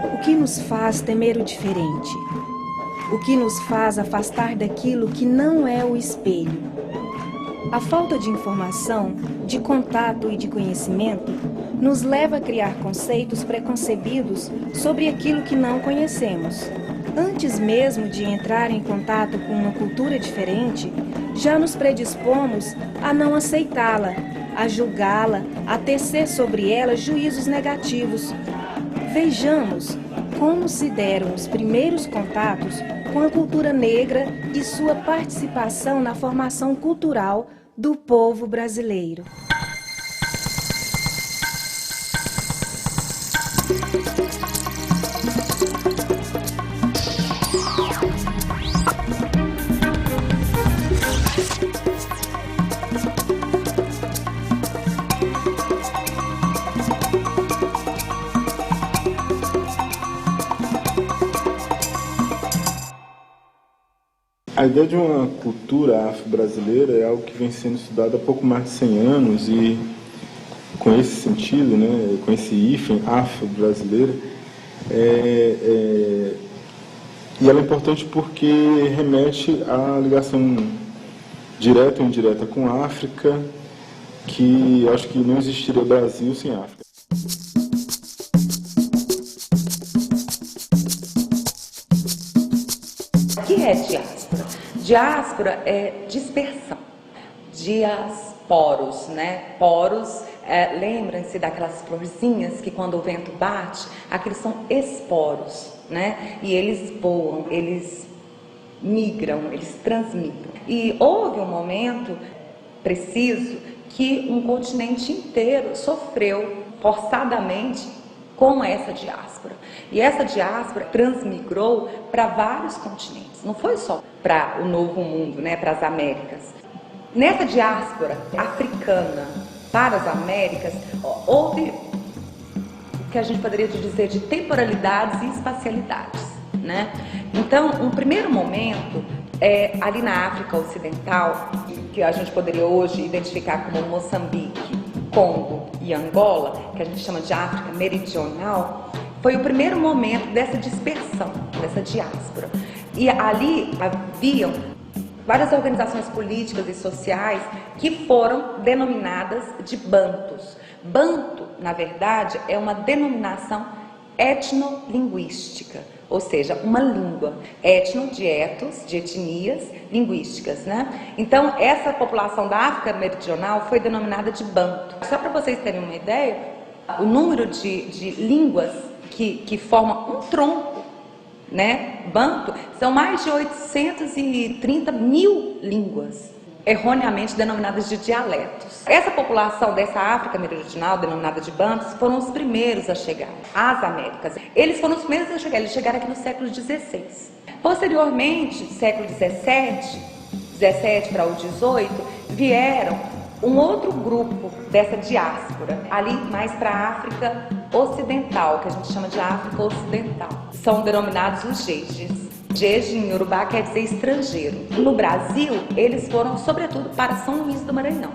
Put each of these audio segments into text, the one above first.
O que nos faz temer o diferente? O que nos faz afastar daquilo que não é o espelho? A falta de informação, de contato e de conhecimento nos leva a criar conceitos preconcebidos sobre aquilo que não conhecemos. Antes mesmo de entrar em contato com uma cultura diferente, já nos predispomos a não aceitá-la, a julgá-la, a tecer sobre ela juízos negativos. Vejamos como se deram os primeiros contatos com a cultura negra e sua participação na formação cultural do povo brasileiro. A ideia de uma cultura afro-brasileira é algo que vem sendo estudado há pouco mais de 100 anos e com esse sentido, né, com esse hífen afro-brasileira, e ela é importante porque remete à ligação direta ou indireta com a África, que acho que não existiria Brasil sem África. O que é diáspora? Diáspora é dispersão. Diasporos, né? Poros, lembrem-se daquelas florzinhas que quando o vento bate, aqueles são esporos, né? E eles voam, eles migram, eles transmigram. E houve um momento preciso que um continente inteiro sofreu forçadamente com essa diáspora. E essa diáspora transmigrou para vários continentes. Não foi só para o Novo Mundo, né, para as Américas. Nessa diáspora africana para as Américas, houve o que a gente poderia dizer de temporalidades e espacialidades, né? Então, um primeiro momento ali na África Ocidental, que a gente poderia hoje identificar como Moçambique, Congo e Angola, que a gente chama de África Meridional, foi o primeiro momento dessa dispersão, dessa diáspora. E ali haviam várias organizações políticas e sociais que foram denominadas de bantus. Banto, na verdade, é uma denominação etnolinguística, ou seja, uma língua. Etno, de etos, de etnias linguísticas, né? Então, essa população da África Meridional foi denominada de banto. Só para vocês terem uma ideia, o número de línguas que formam um tronco, né, banto, são mais de 830 mil línguas, erroneamente denominadas de dialetos. Essa população dessa África Meridional, denominada de bantos, foram os primeiros a chegar às Américas. Eles foram os primeiros a chegar, eles chegaram aqui no século XVI. Posteriormente, século XVII para o XVIII, vieram um outro grupo dessa diáspora, ali mais para a África Ocidental, que a gente chama de África Ocidental. São denominados os jejes. Jeje em Yorubá quer dizer estrangeiro. No Brasil, eles foram sobretudo para São Luís do Maranhão.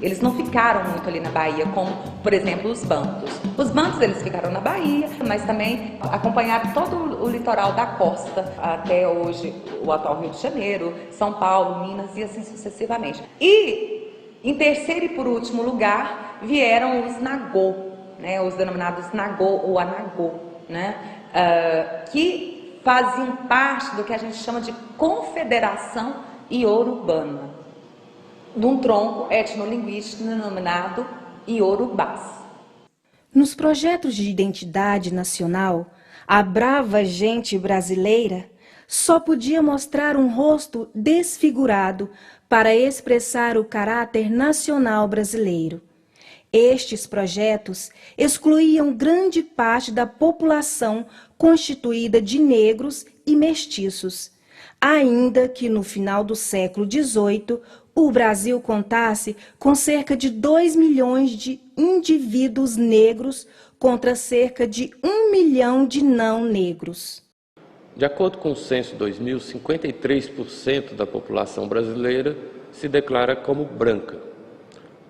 Eles não ficaram muito ali na Bahia, como, por exemplo, os bantus. Os bantus, eles ficaram na Bahia, mas também acompanharam todo o litoral da costa, até hoje o atual Rio de Janeiro, São Paulo, Minas e assim sucessivamente. E, em terceiro e por último lugar, vieram os Nagô, né, os denominados Nagô ou Anagô, né, que faziam parte do que a gente chama de confederação iorubana, de um tronco etnolinguístico denominado iorubás. Nos projetos de identidade nacional, a brava gente brasileira só podia mostrar um rosto desfigurado para expressar o caráter nacional brasileiro. Estes projetos excluíam grande parte da população constituída de negros e mestiços, ainda que no final do século XVIII o Brasil contasse com cerca de 2 milhões de indivíduos negros contra cerca de 1 milhão de não negros. De acordo com o censo 2000, 53% da população brasileira se declara como branca.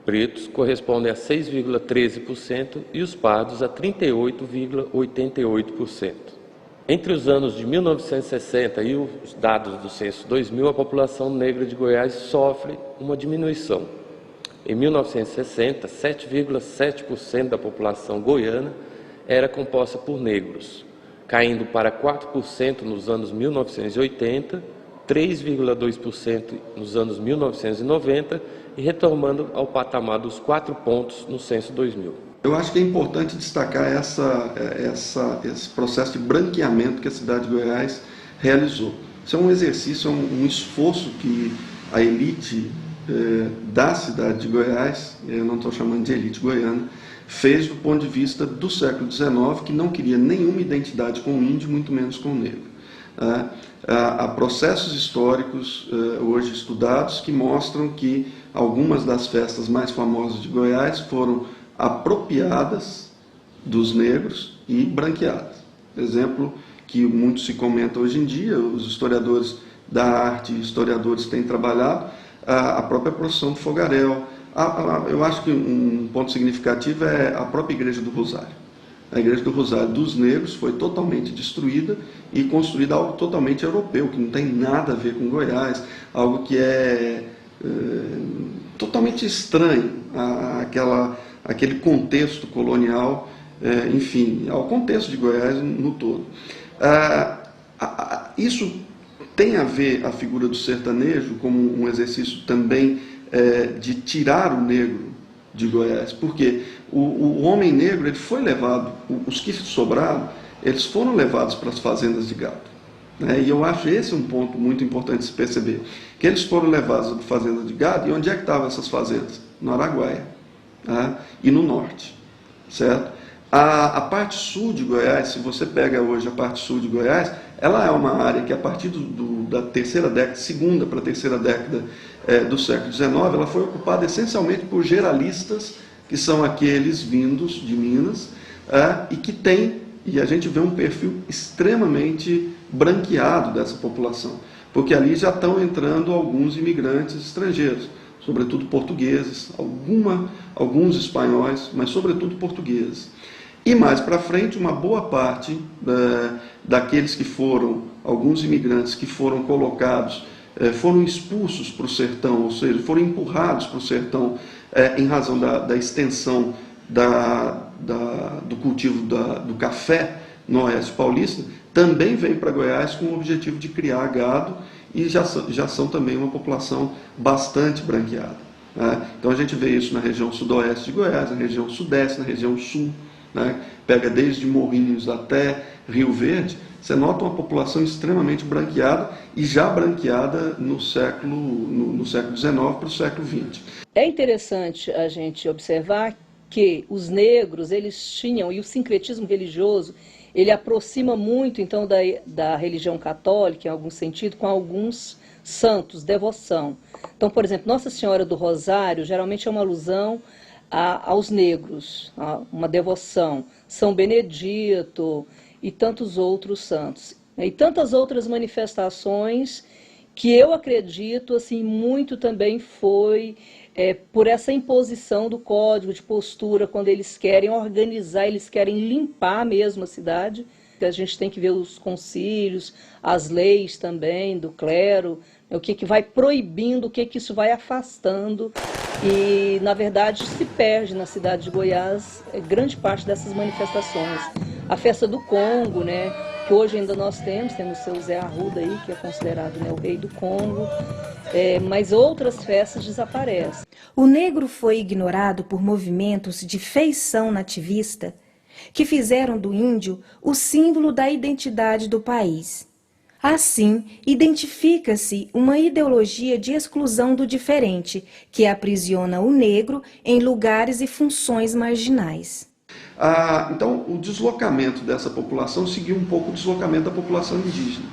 pretos correspondem a 6,13% e os pardos a 38,88%. Entre os anos de 1960 e os dados do censo 2000, a população negra de Goiás sofre uma diminuição. Em 1960, 7,7% da população goiana era composta por negros, caindo para 4% nos anos 1980, 3,2% nos anos 1990 e retomando ao patamar dos 4 pontos no censo 2000. Eu acho que é importante destacar esse processo de branqueamento que a cidade de Goiás realizou. Isso é um exercício, um esforço que a elite da cidade de Goiás, eu não estou chamando de elite goiana, fez do ponto de vista do século XIX, que não queria nenhuma identidade com o índio, muito menos com o negro. Há processos históricos hoje estudados que mostram que algumas das festas mais famosas de Goiás foram apropriadas dos negros e branqueadas. Exemplo que muito se comenta hoje em dia, os historiadores da arte e historiadores têm trabalhado, a própria procissão do fogaréu. Eu acho que um ponto significativo é a própria Igreja do Rosário. A Igreja do Rosário dos Negros foi totalmente destruída e construída algo totalmente europeu, que não tem nada a ver com Goiás, algo que é totalmente estranho àquele contexto colonial, enfim, ao contexto de Goiás no todo. Isso tem a ver a figura do sertanejo como um exercício também de tirar o negro de Goiás, porque o homem negro ele foi levado, os que sobraram, eles foram levados para as fazendas de gado. E eu acho esse um ponto muito importante de se perceber, que eles foram levados para fazendas de gado, e onde é que estavam essas fazendas? No Araguaia, e no norte, certo? A parte sul de Goiás, se você pega hoje a parte sul de Goiás, ela é uma área que a partir da terceira década, segunda para a terceira década do século XIX, ela foi ocupada essencialmente por geralistas, que são aqueles vindos de Minas, e que tem, e a gente vê um perfil extremamente branqueado dessa população, porque ali já estão entrando alguns imigrantes estrangeiros, sobretudo portugueses, alguns espanhóis, mas sobretudo portugueses. E mais para frente, uma boa parte daqueles que foram, alguns imigrantes que foram colocados, foram expulsos para o sertão, ou seja, foram empurrados para o sertão em razão da extensão do cultivo do café no Oeste Paulista, também vem para Goiás com o objetivo de criar gado e já são também uma população bastante branqueada. Então a gente vê isso na região sudoeste de Goiás, na região sudeste, na região sul, pega desde Morrinhos até Rio Verde, você nota uma população extremamente branqueada e já branqueada no século XIX para o século XX. É interessante a gente observar que os negros, eles tinham, e o sincretismo religioso, ele aproxima muito, então, da religião católica, em algum sentido, com alguns santos, devoção. Então, por exemplo, Nossa Senhora do Rosário, geralmente é uma alusão aos negros, uma devoção. São Benedito e tantos outros santos. E tantas outras manifestações que eu acredito, assim, muito também foi por essa imposição do código de postura, quando eles querem organizar, eles querem limpar mesmo a cidade. A gente tem que ver os concílios, as leis também do clero, o que vai proibindo, o que isso vai afastando. E, na verdade, se perde na cidade de Goiás grande parte dessas manifestações. A festa do Congo, né, que hoje ainda nós temos o seu Zé Arruda aí, que é considerado, né, o rei do Congo, mas outras festas desaparecem. O negro foi ignorado por movimentos de feição nativista que fizeram do índio o símbolo da identidade do país. Assim, identifica-se uma ideologia de exclusão do diferente, que aprisiona o negro em lugares e funções marginais. Então, o deslocamento dessa população seguiu um pouco o deslocamento da população indígena.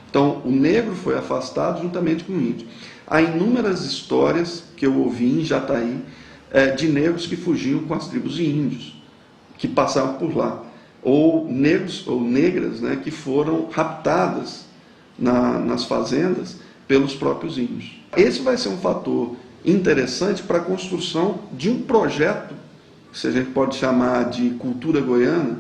Então, o negro foi afastado juntamente com o índio. Há inúmeras histórias que eu ouvi em Jataí de negros que fugiam com as tribos de índios, que passavam por lá. Ou negros ou negras, né, que foram raptadas nas fazendas pelos próprios índios. Esse vai ser um fator interessante para a construção de um projeto, se a gente pode chamar de cultura goiana,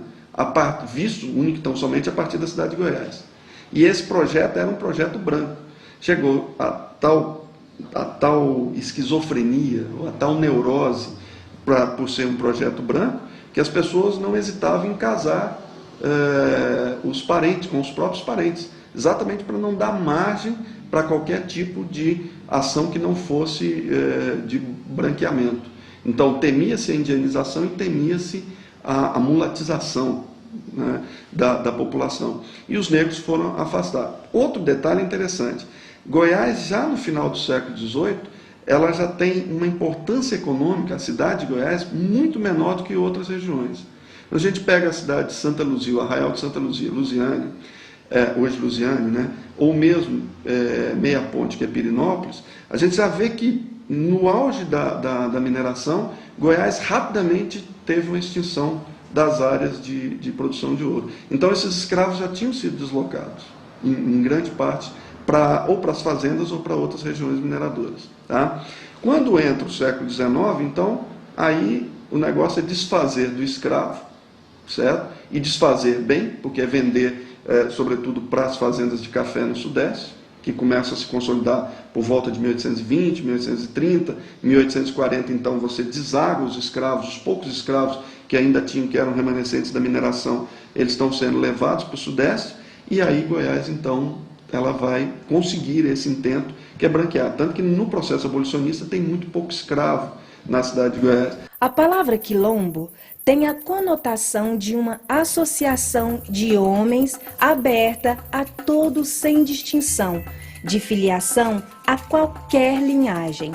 visto único então somente a partir da cidade de Goiás. E esse projeto era um projeto branco. Chegou a tal esquizofrenia, ou a tal neurose, por ser um projeto branco, que as pessoas não hesitavam em casar os parentes com os próprios parentes, exatamente para não dar margem para qualquer tipo de ação que não fosse de branqueamento. Então temia-se a indianização e temia-se a mulatização, né, da população. E os negros foram afastados. Outro detalhe interessante, Goiás, já no final do século XVIII, ela já tem uma importância econômica, a cidade de Goiás, muito menor do que outras regiões. A gente pega a cidade de Santa Luzia, o Arraial de Santa Luzia, Lusiânia, hoje Lusiânia, né? Ou mesmo Meia Ponte, que é Pirinópolis, a gente já vê que no auge da mineração, Goiás rapidamente teve uma extinção das áreas de produção de ouro. Então esses escravos já tinham sido deslocados, em grande parte, ou para as fazendas ou para outras regiões mineradoras. Tá? Quando entra o século XIX, então, aí o negócio é desfazer do escravo, certo? E desfazer bem, porque é vender, sobretudo, para as fazendas de café no Sudeste, que começa a se consolidar por volta de 1820, 1830, 1840, então você deságua os escravos, os poucos escravos que ainda tinham, que eram remanescentes da mineração, eles estão sendo levados para o Sudeste, e aí Goiás, então, ela vai conseguir esse intento que é branquear. Tanto que no processo abolicionista tem muito pouco escravo na cidade de Goiás. A palavra quilombo tem a conotação de uma associação de homens aberta a todos sem distinção, de filiação a qualquer linhagem.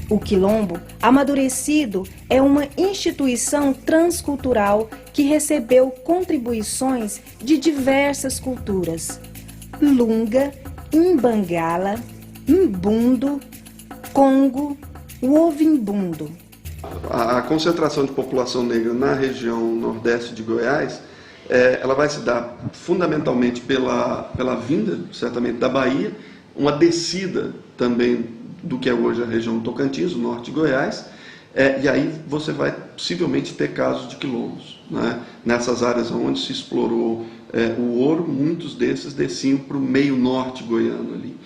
O quilombo, amadurecido, é uma instituição transcultural que recebeu contribuições de diversas culturas. Lunga, Imbangala, Imbundo, Congo, Ovimbundo. A concentração de população negra na região nordeste de Goiás, ela vai se dar fundamentalmente pela vinda, certamente, da Bahia, uma descida também do que é hoje a região Tocantins, o norte de Goiás, e aí você vai possivelmente ter casos de quilombos, né? Nessas áreas onde se explorou o ouro, muitos desses desciam para o meio norte goiano ali.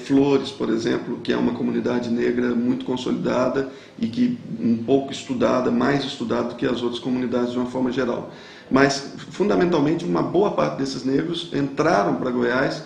Flores, por exemplo, que é uma comunidade negra muito consolidada e que um pouco estudada, mais estudada do que as outras comunidades de uma forma geral. Mas, fundamentalmente, uma boa parte desses negros entraram para Goiás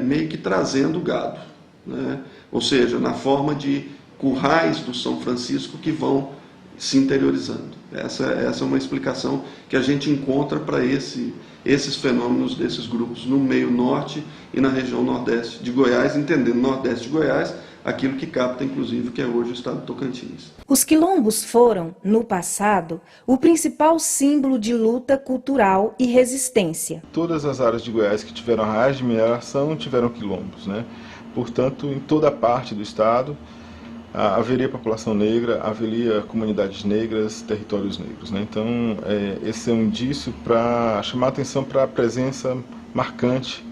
meio que trazendo gado, né? Ou seja, na forma de currais do São Francisco que vão se interiorizando. Essa é uma explicação que a gente encontra para esses fenômenos desses grupos no meio norte e na região nordeste de Goiás, entendendo nordeste de Goiás, aquilo que capta, inclusive, que é hoje o estado de Tocantins. Os quilombos foram, no passado, o principal símbolo de luta cultural e resistência. Todas as áreas de Goiás que tiveram arraiais de mineração tiveram quilombos, né? Portanto, em toda a parte do estado, haveria população negra, haveria comunidades negras, territórios negros, né? Então, esse é um indício para chamar a atenção para a presença marcante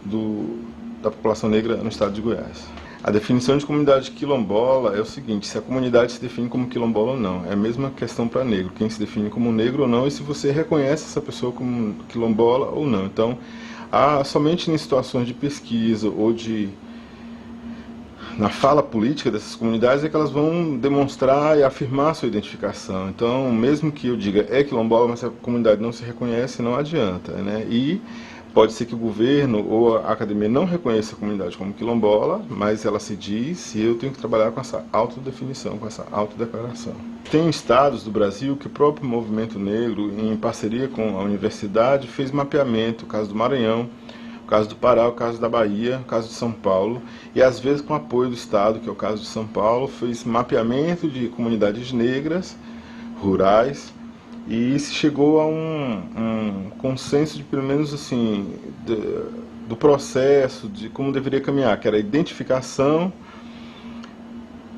da população negra no estado de Goiás. A definição de comunidade quilombola é o seguinte: se a comunidade se define como quilombola ou não. É a mesma questão para negro, quem se define como negro ou não, e se você reconhece essa pessoa como quilombola ou não. Então, somente em situações de pesquisa ou na fala política dessas comunidades é que elas vão demonstrar e afirmar a sua identificação. Então, mesmo que eu diga quilombola, mas se a comunidade não se reconhece, não adianta, né? E pode ser que o governo ou a academia não reconheça a comunidade como quilombola, mas ela se diz, e eu tenho que trabalhar com essa autodefinição, com essa autodeclaração. Tem estados do Brasil que o próprio movimento negro, em parceria com a universidade, fez mapeamento, o caso do Maranhão, o caso do Pará, o caso da Bahia, o caso de São Paulo, e às vezes com apoio do Estado, que é o caso de São Paulo, fez mapeamento de comunidades negras, rurais, e se chegou a um consenso de, pelo menos assim, do processo, de como deveria caminhar, que era a identificação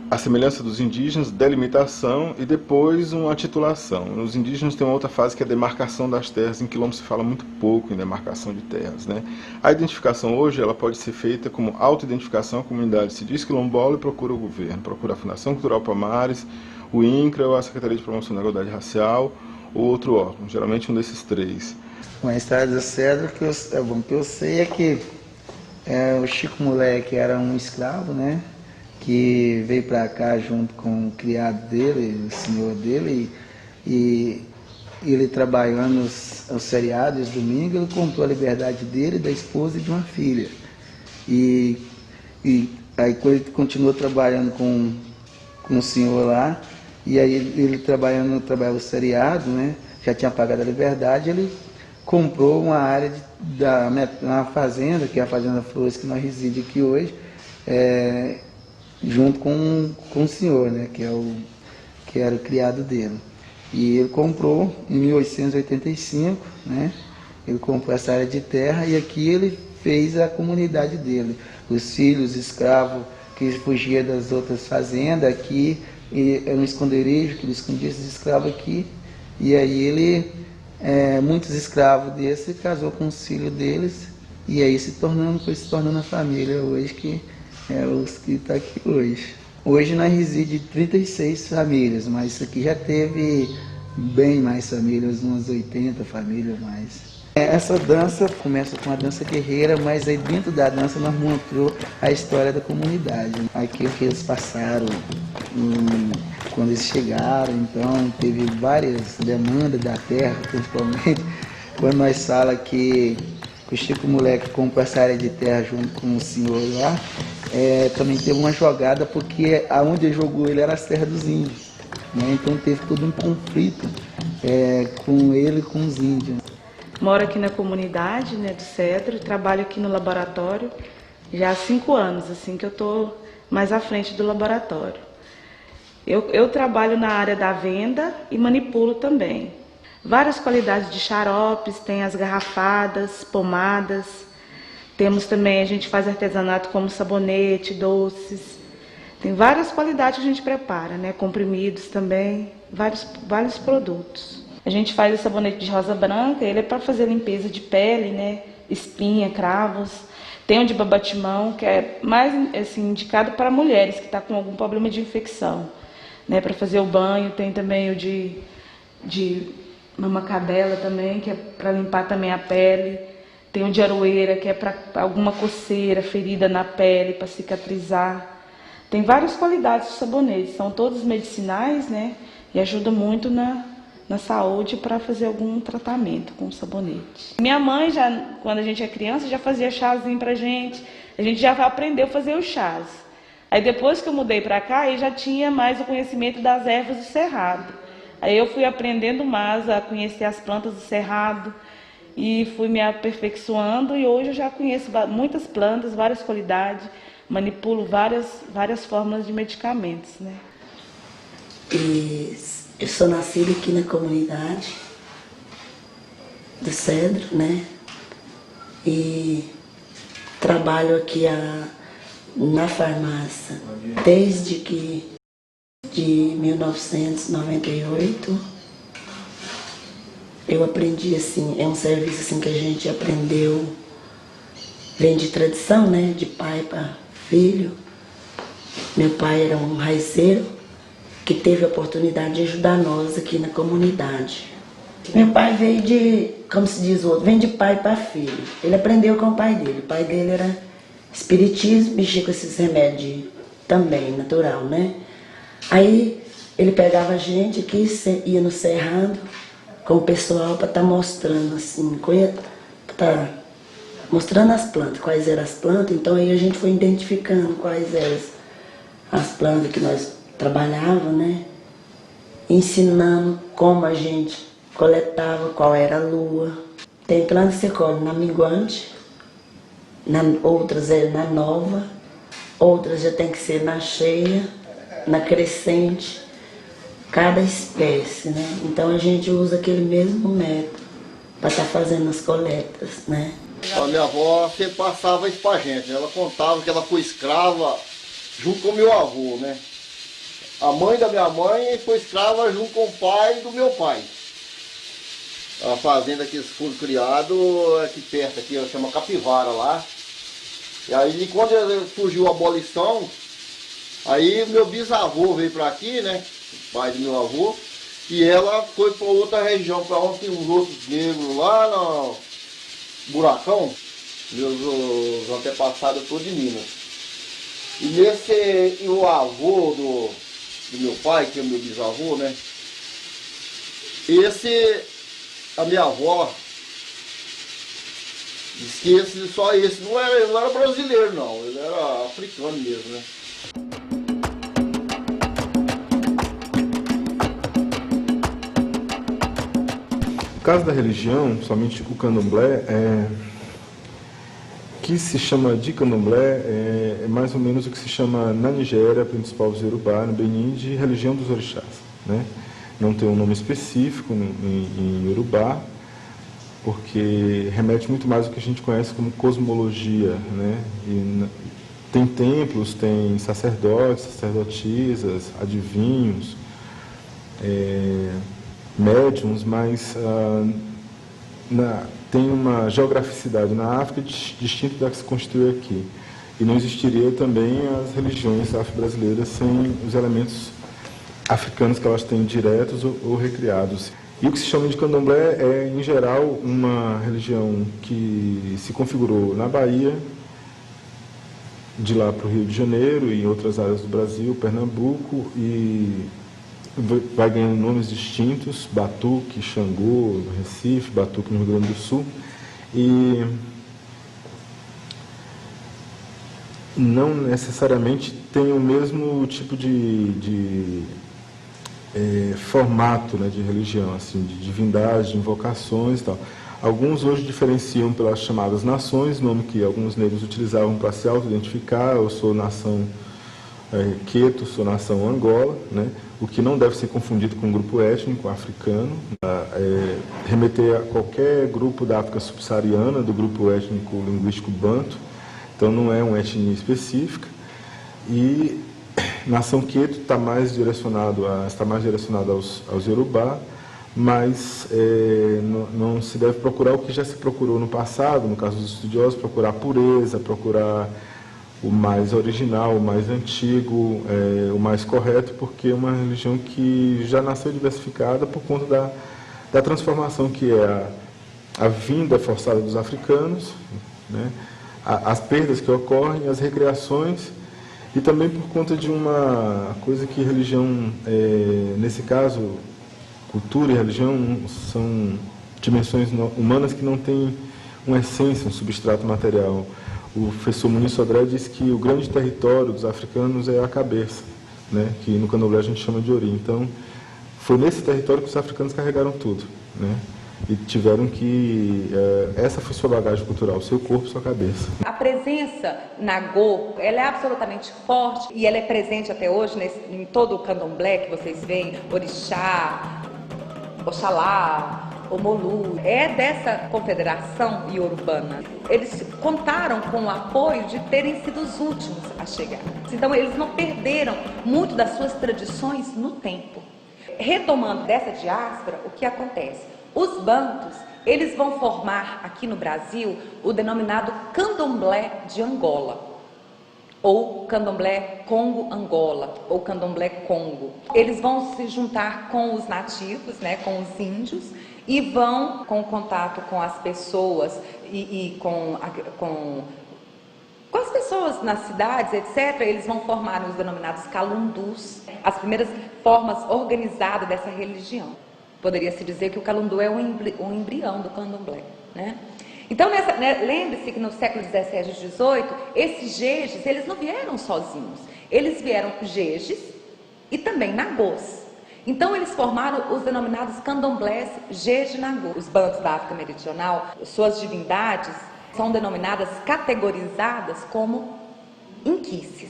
a semelhança dos indígenas, delimitação e depois uma titulação. Os indígenas têm uma outra fase que é a demarcação das terras. Em quilombo se fala muito pouco em demarcação de terras, né? A identificação hoje ela pode ser feita como autoidentificação. A comunidade se diz quilombola e procura o governo, procura a Fundação Cultural Palmares, o INCRA ou a Secretaria de Promoção da Igualdade Racial ou outro órgão, geralmente um desses três. A história do Cedro, que eu sei é que o Chico Moleque era um escravo, né? Que veio para cá junto com o criado dele, o senhor dele, e ele trabalhando os feriados, os domingos, ele comprou a liberdade dele, da esposa e de uma filha. E aí ele continuou trabalhando com o senhor lá, e aí ele trabalhava os feriados, né? Já tinha pagado a liberdade, ele comprou uma área uma fazenda, que é a Fazenda Flores, que nós residimos aqui hoje, junto com o senhor, né, que era o criado dele. E ele comprou em 1885, né, ele comprou essa área de terra e aqui ele fez a comunidade dele. Os filhos escravos que fugiam das outras fazendas aqui, era um esconderijo que ele escondia esses escravos aqui. E aí ele, muitos escravos desses, casou com os filhos deles e aí foi se tornando a família hoje que é os que está aqui hoje. Hoje nós residimos 36 famílias, mas isso aqui já teve bem mais famílias, umas 80 famílias mais. Essa dança começa com a dança guerreira, mas aí dentro da dança nós mostramos a história da comunidade. Aquilo que eles passaram quando eles chegaram, então teve várias demandas da terra, principalmente quando nós falamos que o Chico Moleque comprou essa área de terra junto com o senhor lá, também teve uma jogada, porque aonde ele jogou ele era as terras dos índios, né? Então teve todo um conflito com ele e com os índios. Moro aqui na comunidade, né, do Cedro, trabalho aqui no laboratório já há 5 anos, assim que eu estou mais à frente do laboratório. Eu trabalho na área da venda e manipulo também. Várias qualidades de xaropes, tem as garrafadas, pomadas. Temos também, a gente faz artesanato como sabonete, doces. Tem várias qualidades que a gente prepara, né? Comprimidos também, vários produtos. A gente faz o sabonete de rosa branca, ele é para fazer limpeza de pele, né? Espinha, cravos. Tem o de babatimão, que é mais assim, indicado para mulheres que estão com algum problema de infecção, né? Para fazer o banho. Tem também o de mamacadela também, que é para limpar também a pele. Tem o de aroeira, que é para alguma coceira, ferida na pele, para cicatrizar. Tem várias qualidades de sabonetes, são todos medicinais, né? E ajudam muito na saúde para fazer algum tratamento com sabonete. Minha mãe, quando a gente é criança, já fazia chazinho pra gente. A gente já aprendeu a fazer os chás. Aí depois que eu mudei para cá, eu já tinha mais o conhecimento das ervas do cerrado. Aí eu fui aprendendo mais a conhecer as plantas do cerrado e fui me aperfeiçoando, e hoje eu já conheço muitas plantas, várias qualidades, manipulo várias formas de medicamentos, né? Eu sou nascida aqui na comunidade do Cedro, né? E trabalho aqui na farmácia desde de 1998. Eu aprendi assim, é um serviço assim que a gente aprendeu, vem de tradição, né? De pai para filho. Meu pai era um raizeiro que teve a oportunidade de ajudar nós aqui na comunidade. Meu pai veio como se diz o outro, vem de pai para filho. Ele aprendeu com o pai dele. O pai dele era espiritismo, mexia com esses remédios também, natural, né? Aí ele pegava a gente aqui, ia no cerrado com o pessoal para estar mostrando assim, mostrando as plantas, quais eram as plantas. Então aí a gente foi identificando quais eram as plantas que nós trabalhava, né? Ensinando como a gente coletava, qual era a lua. Tem planta que você colhe na minguante, outras é na nova, outras já tem que ser na cheia, na crescente, cada espécie, né? Então a gente usa aquele mesmo método para estar fazendo as coletas, né? A minha avó sempre passava isso pra gente, ela contava que ela foi escrava junto com meu avô, né? A mãe da minha mãe foi escrava junto com o pai do meu pai. A fazenda que eles foram criados aqui perto, aqui, chama Capivara lá. E aí quando surgiu a abolição, aí meu bisavô veio para aqui, né? O pai do meu avô. E ela foi para outra região, para onde tem uns outros negros lá no Buracão. Meus antepassados todos de Minas. E o avô do meu pai, que é o meu bisavô, né? A minha avó, diz que só esse não era brasileiro não, ele era africano mesmo, né? No caso da religião, somente o candomblé, que se chama de candomblé, é mais ou menos o que se chama na Nigéria, pelos povos Yorubá, no Benin, de religião dos orixás, né? Não tem um nome específico em Yorubá, porque remete muito mais ao que a gente conhece como cosmologia, né? E tem templos, tem sacerdotes, sacerdotisas, adivinhos, médiums, mas tem uma geograficidade na África distinta da que se constitui aqui. E não existiria também as religiões afro-brasileiras sem os elementos africanos que elas têm diretos ou recriados. E o que se chama de candomblé é, em geral, uma religião que se configurou na Bahia, de lá para o Rio de Janeiro e em outras áreas do Brasil, Pernambuco, e vai ganhando nomes distintos, Batuque, Xangô, no Recife, Batuque no Rio Grande do Sul, e não necessariamente tem o mesmo tipo de formato, né, de religião, assim, de divindade, de invocações e tal. Alguns hoje diferenciam pelas chamadas nações, nome que alguns negros utilizavam para se auto-identificar: eu sou nação Queto, sou nação Angola, né? O que não deve ser confundido com um grupo étnico africano, remeter a qualquer grupo da África subsaariana, do grupo étnico linguístico banto, então não é uma etnia específica. E nação Queto está mais direcionado aos Yorubá, mas não se deve procurar o que já se procurou no passado, no caso dos estudiosos, procurar pureza, procurar o mais original, o mais antigo, o mais correto, porque é uma religião que já nasceu diversificada por conta da transformação que é a vinda forçada dos africanos, né, as perdas que ocorrem, as recriações, e também por conta de uma coisa que religião, nesse caso, cultura e religião são dimensões humanas que não têm uma essência, um substrato material. O professor Muniz Sodré diz que o grande território dos africanos é a cabeça, né, que no candomblé a gente chama de ori. Então, foi nesse território que os africanos carregaram tudo, né, e tiveram que... essa foi sua bagagem cultural, seu corpo, sua cabeça. A presença nagô, ela é absolutamente forte e ela é presente até hoje em todo o candomblé que vocês veem, orixá, oxalá, Omolu, é dessa confederação iorubana. Eles contaram com o apoio de terem sido os últimos a chegar. Então eles não perderam muito das suas tradições no tempo. Retomando dessa diáspora, o que acontece? Os bantos, eles vão formar aqui no Brasil o denominado candomblé de Angola, ou candomblé Congo-Angola, ou candomblé Congo. Eles vão se juntar com os nativos, né, com os índios, e vão, com contato com as pessoas e com as pessoas nas cidades, etc., eles vão formar os denominados calundus, as primeiras formas organizadas dessa religião. Poderia-se dizer que o calundu é um embrião do candomblé, né? Então, lembre-se que no século XVII e XVIII, esses jejes, eles não vieram sozinhos. Eles vieram jejes e também nagôs. Então, eles formaram os denominados candomblés jeje-nagô. Os bantos da África Meridional, suas divindades são denominadas, categorizadas como inquices.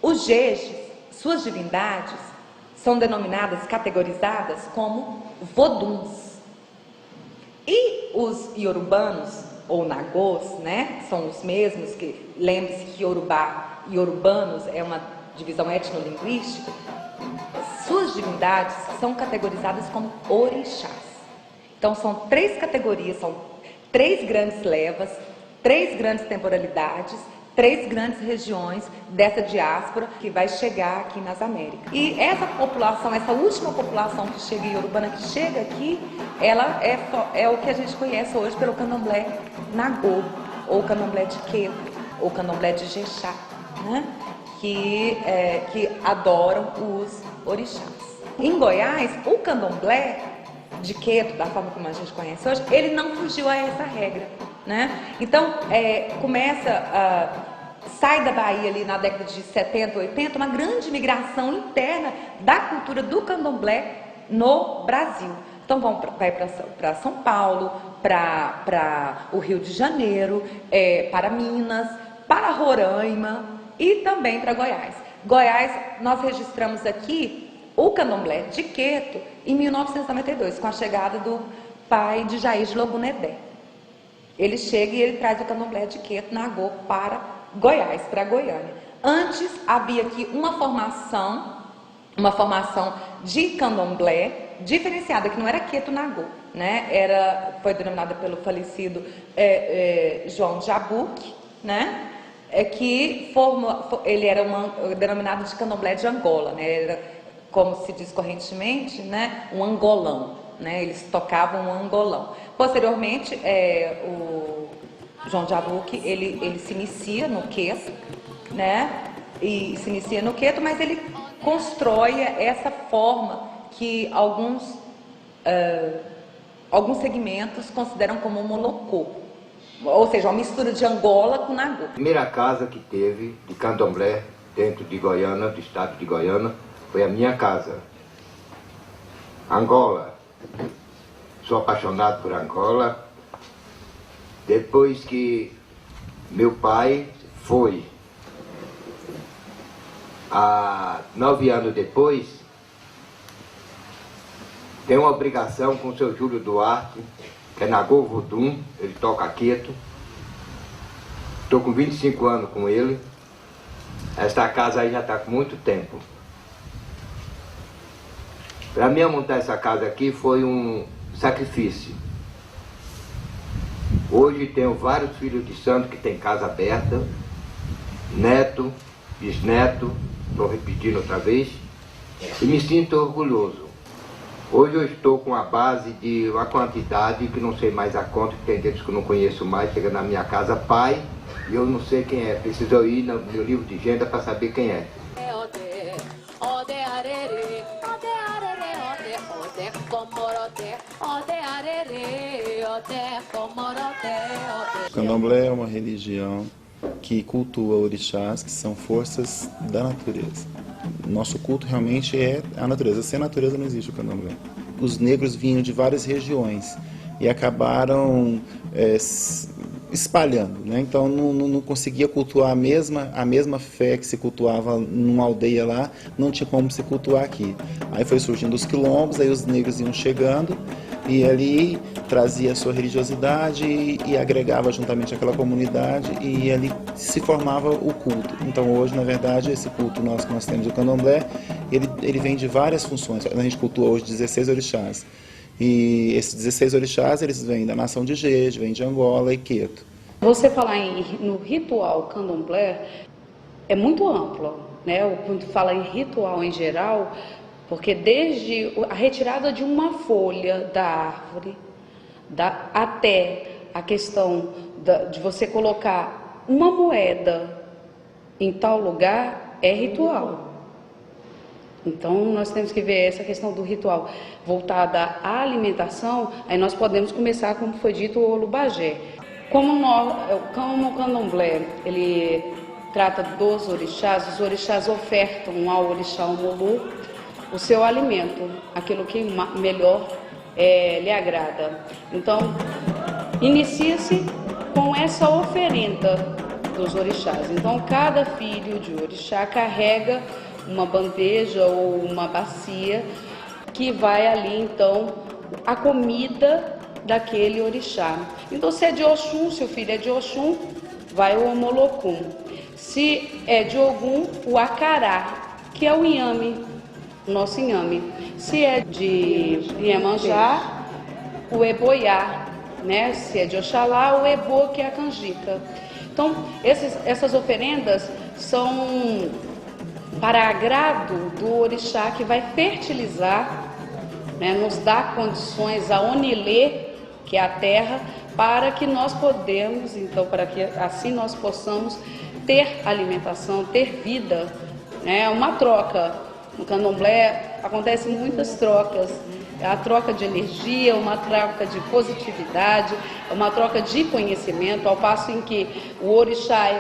Os jejes, suas divindades, são denominadas, categorizadas como voduns. E os iorubanos, ou nagôs, né, são os mesmos que, lembre-se que Yorubá e iorubanos é uma divisão etnolinguística, suas divindades são categorizadas como orixás. Então são 3 categorias, são 3 grandes levas, 3 grandes temporalidades, 3 grandes regiões dessa diáspora que vai chegar aqui nas Américas. E essa população, essa última população que chega iorubana, que chega aqui, ela é o que a gente conhece hoje pelo candomblé Nagô, ou candomblé de Queto, ou candomblé de Jexá, né? Que adoram os orixás. Em Goiás, o candomblé de Queto, da forma como a gente conhece hoje, ele não fugiu a essa regra, né? Então, sai da Bahia ali na década de 70, 80, uma grande migração interna da cultura do candomblé no Brasil. Então, vai para São Paulo, para o Rio de Janeiro, para Minas, para Roraima e também para Goiás. Goiás, nós registramos aqui o candomblé de Queto em 1992, com a chegada do pai de Jair de Logunedé. Ele chega e ele traz o candomblé de Queto Nagô para Goiás, para Goiânia. Antes havia aqui uma formação de candomblé diferenciada, que não era Queto Nagô, né? Foi denominada pelo falecido João Jabuque, né? Ele era denominado de candomblé de Angola, né? Era, como se diz correntemente, né? Um angolão, né? Eles tocavam um angolão. Posteriormente, o João Jabuque, ele se inicia no Queto, né? E se inicia no Queto, mas ele constrói essa forma que alguns segmentos consideram como um molocô, ou seja, uma mistura de Angola com Nagô. A primeira casa que teve de candomblé dentro de Goiânia, do estado de Goiânia, foi a minha casa. Angola. Sou apaixonado por Angola. Depois que meu pai foi, há 9 anos depois, tem uma obrigação com o seu Júlio Duarte, que é Nagô Vodum, ele toca Queto. Estou com 25 anos com ele. Esta casa aí já está com muito tempo. Para mim, montar essa casa aqui foi um sacrifício. Hoje tenho vários filhos de santo que tem casa aberta, neto, bisneto, estou repetindo outra vez, e me sinto orgulhoso. Hoje eu estou com a base de uma quantidade que não sei mais a conta, que tem deles que eu não conheço mais, chega na minha casa pai, e eu não sei quem é. Preciso ir no meu livro de agenda para saber quem é. O candomblé é uma religião que cultua orixás, que são forças da natureza. Nosso culto realmente é a natureza. Sem natureza não existe o candomblé. Os negros vinham de várias regiões e acabaram espalhando, né? Então não conseguia cultuar a mesma fé que se cultuava numa aldeia lá, não tinha como se cultuar aqui. Aí foi surgindo os quilombos, aí os negros iam chegando e ali trazia a sua religiosidade e agregava juntamente aquela comunidade e ali se formava o culto. Então hoje, na verdade, esse culto que nós temos, o candomblé, ele vem de várias funções. A gente cultua hoje 16 orixás. E esses 16 orixás, eles vêm da nação de Jeje, vêm de Angola e Queto. Você falar no ritual candomblé é muito amplo, né? Quando fala em ritual em geral, porque desde a retirada de uma folha da árvore, até a questão de você colocar uma moeda em tal lugar, é ritual. Então, nós temos que ver essa questão do ritual voltada à alimentação, aí nós podemos começar, como foi dito, o Olubagé. Como o candomblé, ele trata dos orixás, os orixás ofertam ao orixá Omolu o seu alimento, aquilo que melhor lhe agrada. Então, inicia-se com essa oferenda dos orixás. Então, cada filho de orixá carrega uma bandeja ou uma bacia que vai ali, então, a comida daquele orixá. Então, se é de Oxum, se o filho é de Oxum, vai o Omolocum. Se é de Ogum, o acará, que é o inhame, o nosso inhame. Se é de Iemanjá, o eboiá, né? Se é de Oxalá, o ebô, que é a canjica. Então, essas oferendas são para agrado do orixá, que vai fertilizar, né? Nos dá condições a Onilê, que é a terra, para que nós podemos, então, para que assim nós possamos ter alimentação, ter vida, né? Uma troca. No candomblé acontecem muitas trocas. A troca de energia, uma troca de positividade, uma troca de conhecimento, ao passo em que o orixá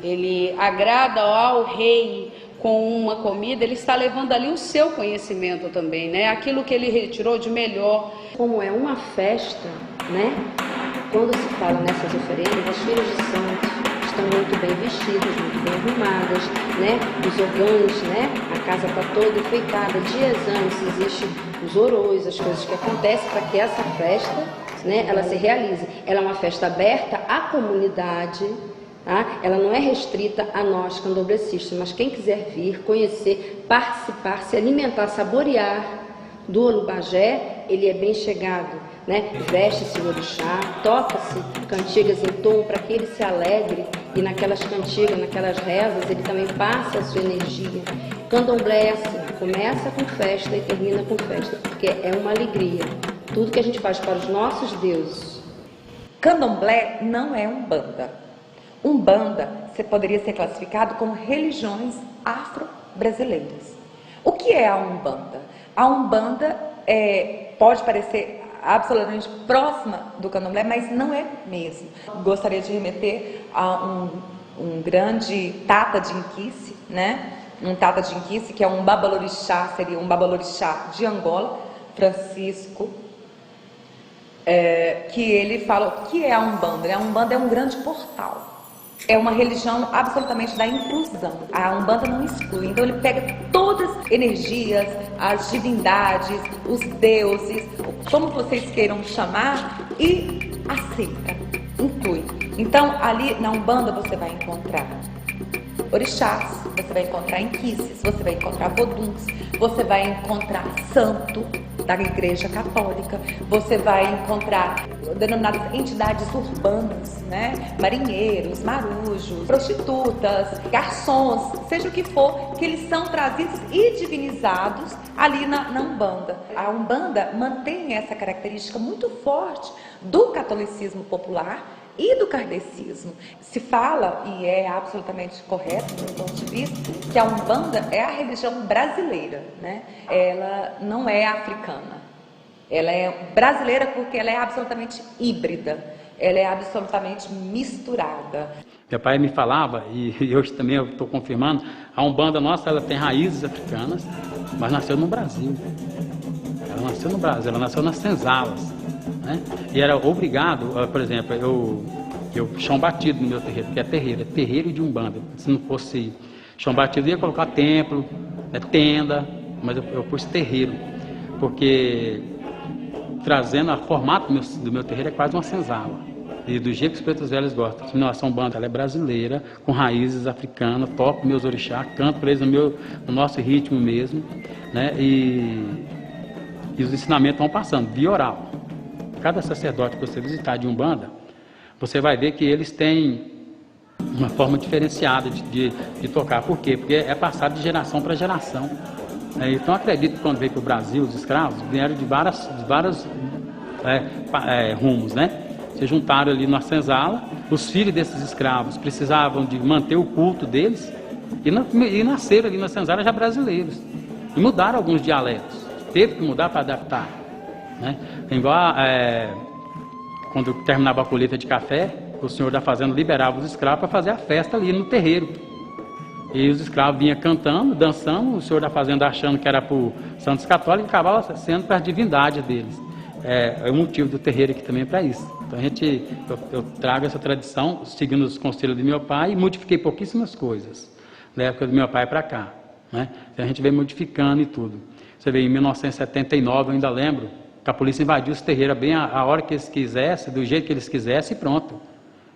ele agrada ao rei com uma comida, ele está levando ali o seu conhecimento também, né? Aquilo que ele retirou de melhor. Como é uma festa, né? Quando se fala nessas oferendas, as filhas de santos estão muito bem vestidas, muito bem arrumadas, né? Os ogãs, né? A casa está toda enfeitada. Dias antes existem os orôs, as coisas que acontecem para que essa festa, né? Ela se realize. Ela é uma festa aberta à comunidade, tá? Ela não é restrita a nós candomblecistas, mas quem quiser vir, conhecer, participar, se alimentar, saborear do Olubajé, ele é bem chegado, né? Veste-se o orixá, toca-se cantigas em tom para que ele se alegre, e naquelas cantigas, naquelas rezas, ele também passa a sua energia. Candomblé é assim, começa com festa e termina com festa, porque é uma alegria. Tudo que a gente faz para os nossos deuses. Candomblé não é umbanda. Umbanda você poderia ser classificado como religiões afro-brasileiras. O que é a Umbanda? A Umbanda pode parecer absolutamente próxima do candomblé, mas não é mesmo. Gostaria de remeter a um grande Tata de Inquice, né? Um Tata de Inquice, que é um babalorixá, seria um babalorixá de Angola, Francisco, que ele fala o que é a Umbanda, né? A Umbanda é um grande portal. É uma religião absolutamente da inclusão. A Umbanda não exclui. Então ele pega todas as energias, as divindades, os deuses, como vocês queiram chamar, e aceita, inclui. Então ali na Umbanda você vai encontrar orixás, você vai encontrar inquices, você vai encontrar voduns, você vai encontrar santo da Igreja Católica, você vai encontrar denominadas entidades urbanas, né? Marinheiros, marujos, prostitutas, garçons, seja o que for, que eles são trazidos e divinizados ali na Umbanda. A Umbanda mantém essa característica muito forte do catolicismo popular e do kardecismo. Se fala, e é absolutamente correto do meu ponto de vista, que a Umbanda é a religião brasileira, né? Ela não é africana. Ela é brasileira porque ela é absolutamente híbrida. Ela é absolutamente misturada. Meu pai me falava, e hoje também eu estou confirmando, a Umbanda nossa, ela tem raízes africanas, mas nasceu no Brasil. Ela nasceu no Brasil, ela nasceu nas senzalas, né? E era obrigado, por exemplo, eu chão batido no meu terreiro, porque é terreiro de Umbanda. Se não fosse chão batido, eu ia colocar templo, tenda, mas eu pus terreiro, porque trazendo a formato do meu terreiro é quase uma senzala. E do jeito que os pretos velhos gostam. Nossa Umbanda, ela é brasileira, com raízes africanas, toco meus orixás, canto para eles no nosso ritmo mesmo, né? E os ensinamentos vão passando, via oral. Cada sacerdote que você visitar de Umbanda, você vai ver que eles têm uma forma diferenciada de tocar. Por quê? Porque é passado de geração para geração. Então acredito que quando veio para o Brasil, os escravos vieram de vários rumos, né? Se juntaram ali na senzala, os filhos desses escravos precisavam de manter o culto deles e nasceram ali na senzala já brasileiros. E mudaram alguns dialetos. Teve que mudar para adaptar, né? Igual quando terminava a colheita de café, o senhor da fazenda liberava os escravos para fazer a festa ali no terreiro. E os escravos vinham cantando, dançando, o senhor da fazenda achando que era para os santos católicos, e acabava sendo para a divindade deles. É o motivo do terreiro aqui também para isso. Então eu trago essa tradição, seguindo os conselhos do meu pai, e modifiquei pouquíssimas coisas da época do meu pai para cá, né? Então a gente vem modificando e tudo. Você vê, em 1979, eu ainda lembro, que a polícia invadiu os terreiros bem a hora que eles quisessem, do jeito que eles quisessem, e pronto.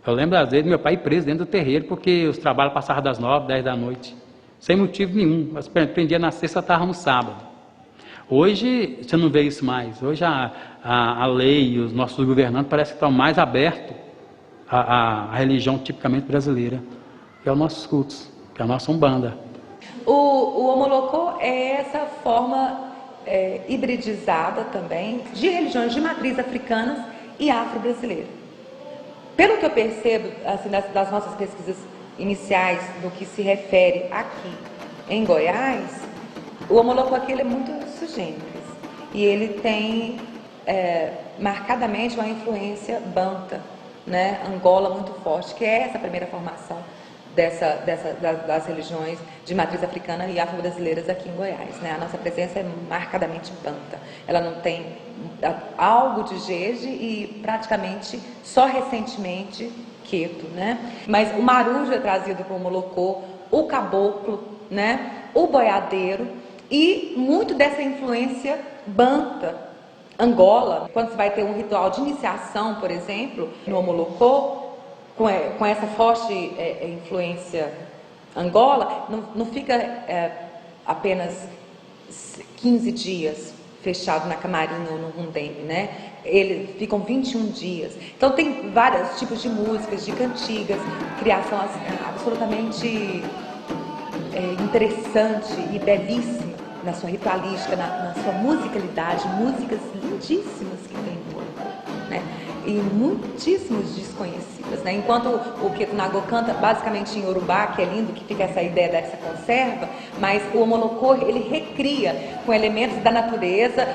Eu lembro, às vezes, meu pai preso dentro do terreiro, porque os trabalhos passavam das 9, 10 da noite, sem motivo nenhum. Mas prendia na sexta, estava no sábado. Hoje, você não vê isso mais. Hoje, a lei, os nossos governantes parece que estão mais abertos à religião tipicamente brasileira, que é os nossos cultos, que é a nossa Umbanda. O Omolocô é essa forma hibridizada também de religiões de matriz africana e afro-brasileira. Pelo que eu percebo assim, das nossas pesquisas iniciais, no que se refere aqui em Goiás, o Omolocô aqui ele é muito sui generis e ele tem marcadamente uma influência banta, né, Angola muito forte, que é essa primeira formação das religiões de matriz africana e afro-brasileiras aqui em Goiás, né? A nossa presença é marcadamente banta. Ela não tem algo de jeje e praticamente só recentemente queto, né? Mas o marujo é trazido por Omolocô, o caboclo, né? O boiadeiro e muito dessa influência banta. Angola, quando você vai ter um ritual de iniciação, por exemplo, no Omolocô, com essa forte influência Angola, não fica apenas 15 dias fechado na camarinha ou no rundeme, né? Eles ficam 21 dias. Então tem vários tipos de músicas, de cantigas, criação absolutamente interessante e belíssima na sua ritualística, na sua musicalidade, músicas lindíssimas que tem no Omolocô, né? E muitíssimos desconhecidas, né? Enquanto o Queto Nagô canta basicamente em Urubá, que é lindo, que fica essa ideia dessa conserva, mas o Omolocô ele recria com elementos da natureza,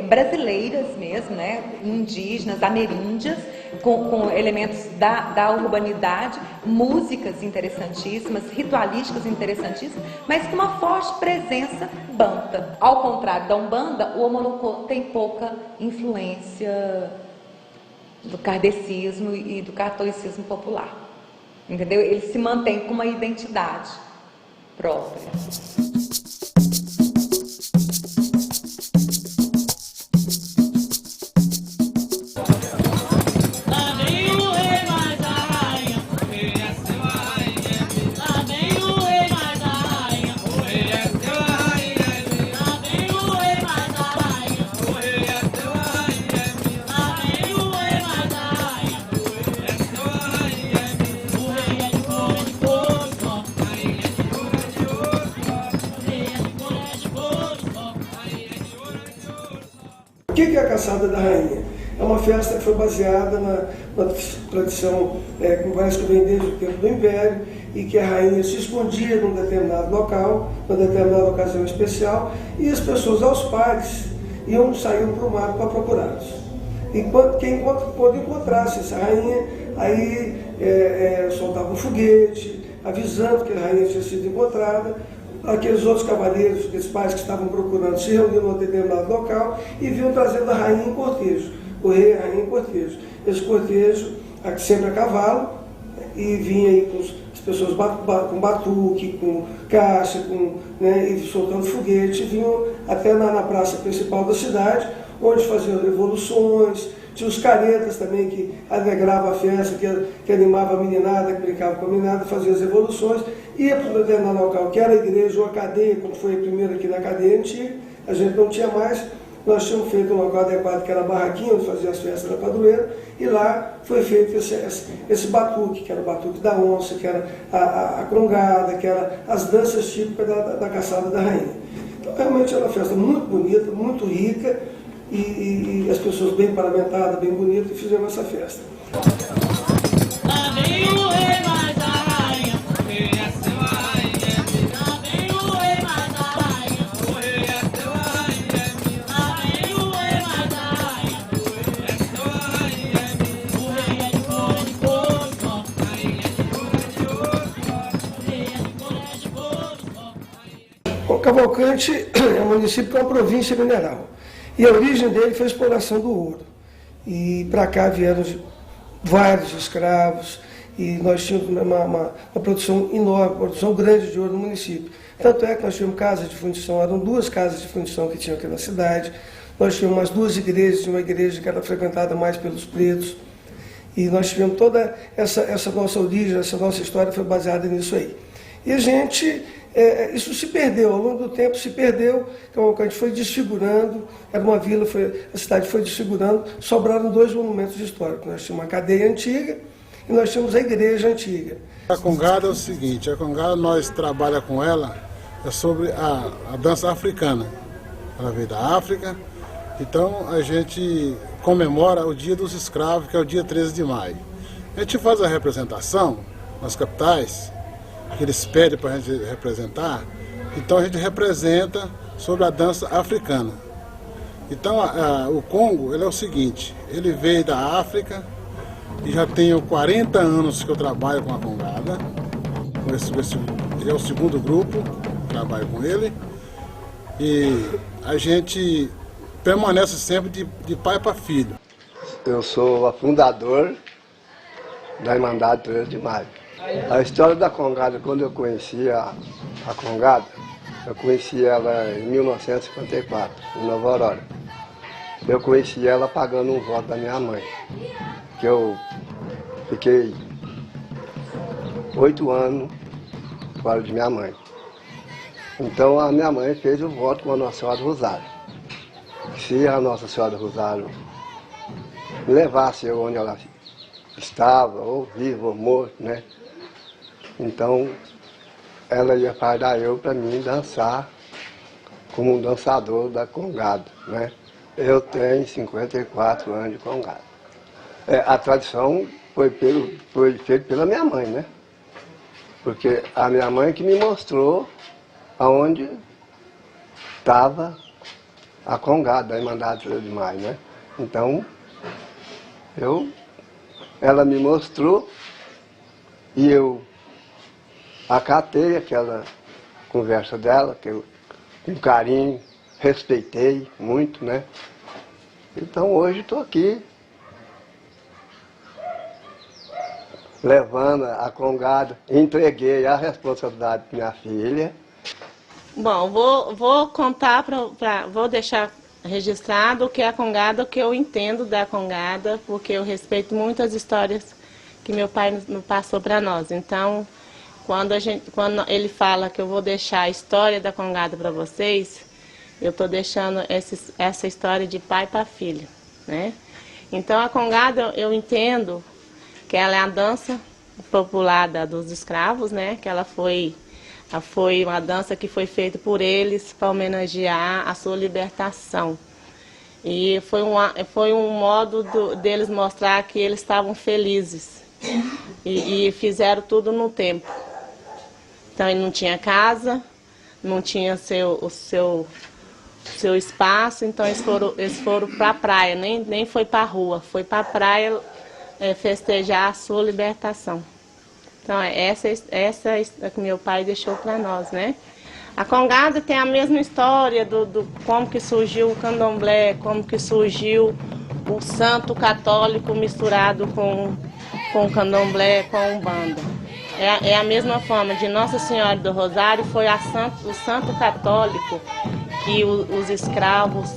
brasileiras mesmo, né? Indígenas, ameríndias, com elementos da urbanidade, músicas interessantíssimas, ritualísticas interessantíssimas, mas com uma forte presença banta. Ao contrário da Umbanda, o Omolocô tem pouca influência do kardecismo e do catolicismo popular, entendeu? Ele se mantém com uma identidade própria. O que é a Caçada da Rainha? É uma festa que foi baseada na tradição, que parece que vem desde o tempo do Império, e que a rainha se escondia num determinado local, numa determinada ocasião especial, e as pessoas aos pares saíam para o mar para procurá-los. E quando encontrasse essa rainha, aí soltava um foguete, avisando que a rainha tinha sido encontrada. Aqueles outros cavaleiros, aqueles pais que estavam procurando, se reuniram num determinado local e vinham trazendo a rainha em cortejo, o rei e a rainha em cortejo. Esse cortejo, sempre a cavalo, e vinha aí com as pessoas com batuque, com caixa, e soltando foguete, e vinham até na praça principal da cidade, onde faziam revoluções. Tinha os caretas também, que alegravam a festa, que animava a meninada, que brincava com a meninada, fazia as revoluções. Ia para um determinado local, que era a igreja ou a cadeia, como foi a primeira aqui na cadeia antiga, a gente não tinha mais. Nós tínhamos feito um local adequado, que era a barraquinha, onde fazia as festas da padroeira, e lá foi feito esse batuque, que era o batuque da onça, que era a crongada, que era as danças típicas da Caçada da Rainha. Então, realmente era uma festa muito bonita, muito rica, e as pessoas bem paramentadas, bem bonitas, e fizeram essa festa. Cavalcante é um município que é uma província mineral. E a origem dele foi a exploração do ouro. E para cá vieram vários escravos, e nós tínhamos uma produção enorme, uma produção grande de ouro no município. Tanto é que nós tínhamos casas de fundição, eram 2 casas de fundição que tinham aqui na cidade. Nós tínhamos umas 2 igrejas, uma igreja que era frequentada mais pelos pretos. E nós tivemos toda essa nossa origem, essa nossa história foi baseada nisso aí. E a gente, isso se perdeu, ao longo do tempo se perdeu, então a gente foi desfigurando, era uma vila, a cidade foi desfigurando, sobraram 2 monumentos históricos. Nós tínhamos uma cadeia antiga e nós tínhamos a igreja antiga. A congada é o seguinte, a congada nós trabalhamos com ela, é sobre a dança africana. Ela veio da África, então a gente comemora o Dia dos Escravos, que é o dia 13 de maio. A gente faz a representação nas capitais, que eles pedem para a gente representar, então a gente representa sobre a dança africana. Então o Congo, ele é o seguinte, ele veio da África, e já tenho 40 anos que eu trabalho com a congada, ele é o segundo grupo, trabalho com ele, e a gente permanece sempre de pai para filho. Eu sou o fundador da Irmandade 13 de Maio. A história da congada, quando eu conheci a congada, eu conheci ela em 1954, em Nova Aurora. Eu conheci ela pagando um voto da minha mãe, que eu fiquei 8 anos fora de minha mãe. Então a minha mãe fez o voto com a Nossa Senhora do Rosário. Se a Nossa Senhora do Rosário me levasse eu onde ela estava, ou vivo ou morto, né? Então ela ia fardar eu para mim dançar como um dançador da congada, né? Eu tenho 54 anos de congada. A tradição foi feita pela minha mãe, né? Porque a minha mãe que me mostrou aonde estava a congada da Irmandade 13 de Maio, né? Então, ela me mostrou e eu acatei aquela conversa dela, que eu, com carinho, respeitei muito, né? Então, hoje estou aqui, levando a congada, entreguei a responsabilidade para minha filha. Bom, vou contar, vou deixar registrado o que é a congada, o que eu entendo da congada, porque eu respeito muito as histórias que meu pai nos passou para nós. Então, quando ele fala que eu vou deixar a história da congada para vocês, eu estou deixando essa história de pai para filho, né? Então, a congada, eu entendo que ela é a dança popular dos escravos, né? Que ela foi uma dança que foi feita por eles para homenagear a sua libertação. E foi um modo deles mostrar que eles estavam felizes e fizeram tudo no tempo. Então, ele não tinha casa, não tinha o seu espaço, então eles foram para a praia, nem foi para a rua, foi para a praia festejar a sua libertação. Então, essa é que meu pai deixou para nós, né? A congada tem a mesma história do como que surgiu o candomblé, como que surgiu o santo católico misturado com o candomblé, com a umbanda. É a mesma forma, de Nossa Senhora do Rosário foi o santo católico que os escravos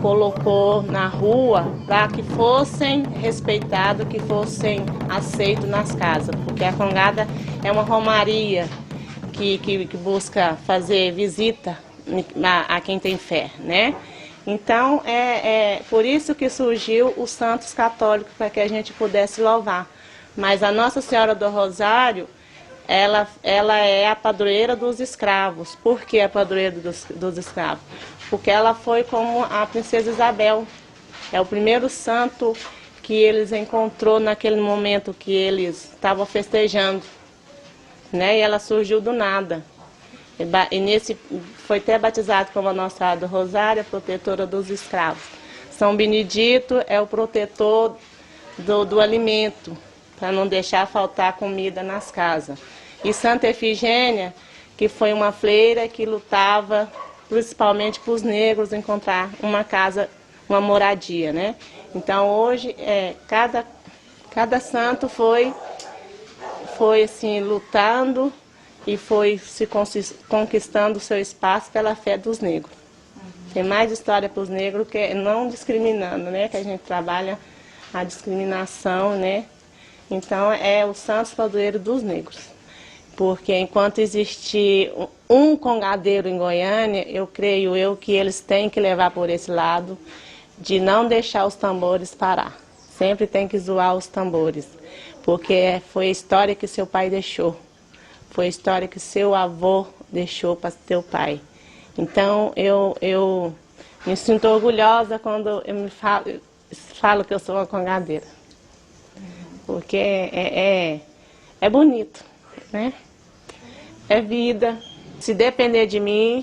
colocou na rua para que fossem respeitados, que fossem aceitos nas casas, porque a congada é uma romaria que busca fazer visita a quem tem fé, né? Então, é por isso que surgiu os santos católicos, para que a gente pudesse louvar. Mas a Nossa Senhora do Rosário, ela é a padroeira dos escravos. Por que a padroeira dos escravos? Porque ela foi como a princesa Isabel. É o primeiro santo que eles encontrou naquele momento que eles estavam festejando, né? E ela surgiu do nada. E foi até batizado como a Nossa Senhora do Rosário, a protetora dos escravos. São Benedito é o protetor do alimento, para não deixar faltar comida nas casas. E Santa Efigênia, que foi uma freira que lutava principalmente para os negros encontrar uma casa, uma moradia, né? Então hoje cada santo foi assim lutando e foi se conquistando o seu espaço pela fé dos negros. Tem mais história para os negros, que não discriminando, né? Que a gente trabalha a discriminação, né? Então é o santo padroeiro dos negros. Porque enquanto existir um congadeiro em Goiânia, eu creio que eles têm que levar por esse lado de não deixar os tambores parar. Sempre tem que zoar os tambores, porque foi a história que seu pai deixou. Foi a história que seu avô deixou para seu pai. Então eu me sinto orgulhosa quando eu falo que eu sou uma congadeira. Porque é bonito, né? É vida. Se depender de mim,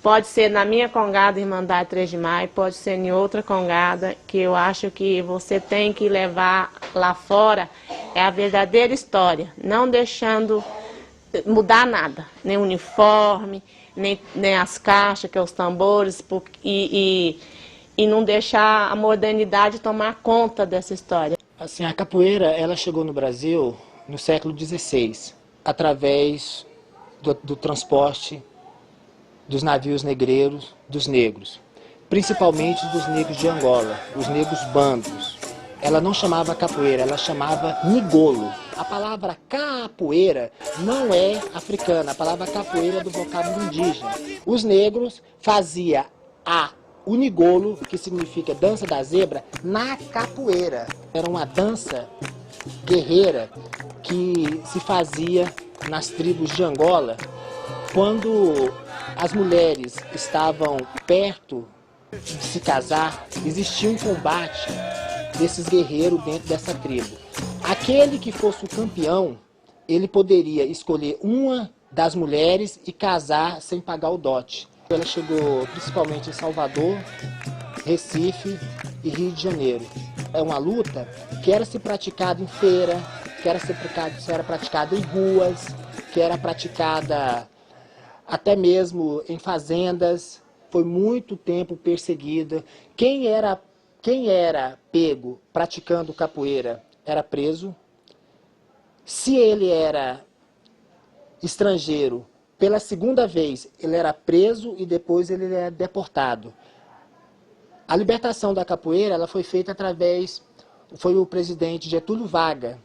pode ser na minha congada Irmandade 3 de Maio, pode ser em outra congada, que eu acho que você tem que levar lá fora é a verdadeira história, não deixando mudar nada, nem o uniforme, nem as caixas, que é os tambores, e não deixar a modernidade tomar conta dessa história. Assim, a capoeira, ela chegou no Brasil no século XVI, através do transporte dos navios negreiros, dos negros, principalmente dos negros de Angola, os negros bandos. Ela não chamava capoeira, ela chamava nigolo. A palavra capoeira não é africana, a palavra capoeira é do vocábulo indígena. Os negros faziam o nigolo, que significa dança da zebra, na capoeira. Era uma dança guerreira que se fazia nas tribos de Angola quando as mulheres estavam perto de se casar. Existia um combate desses guerreiros dentro dessa tribo. Aquele que fosse o campeão, ele poderia escolher uma das mulheres e casar sem pagar o dote. Ela chegou principalmente em Salvador, Recife e Rio de Janeiro. É uma luta que era se praticada em feira, que era praticada em ruas, que era praticada até mesmo em fazendas. Foi muito tempo perseguida. Quem era pego praticando capoeira era preso. Se ele era estrangeiro, pela segunda vez ele era preso e depois ele era deportado. A libertação da capoeira ela foi feita foi o presidente Getúlio Vargas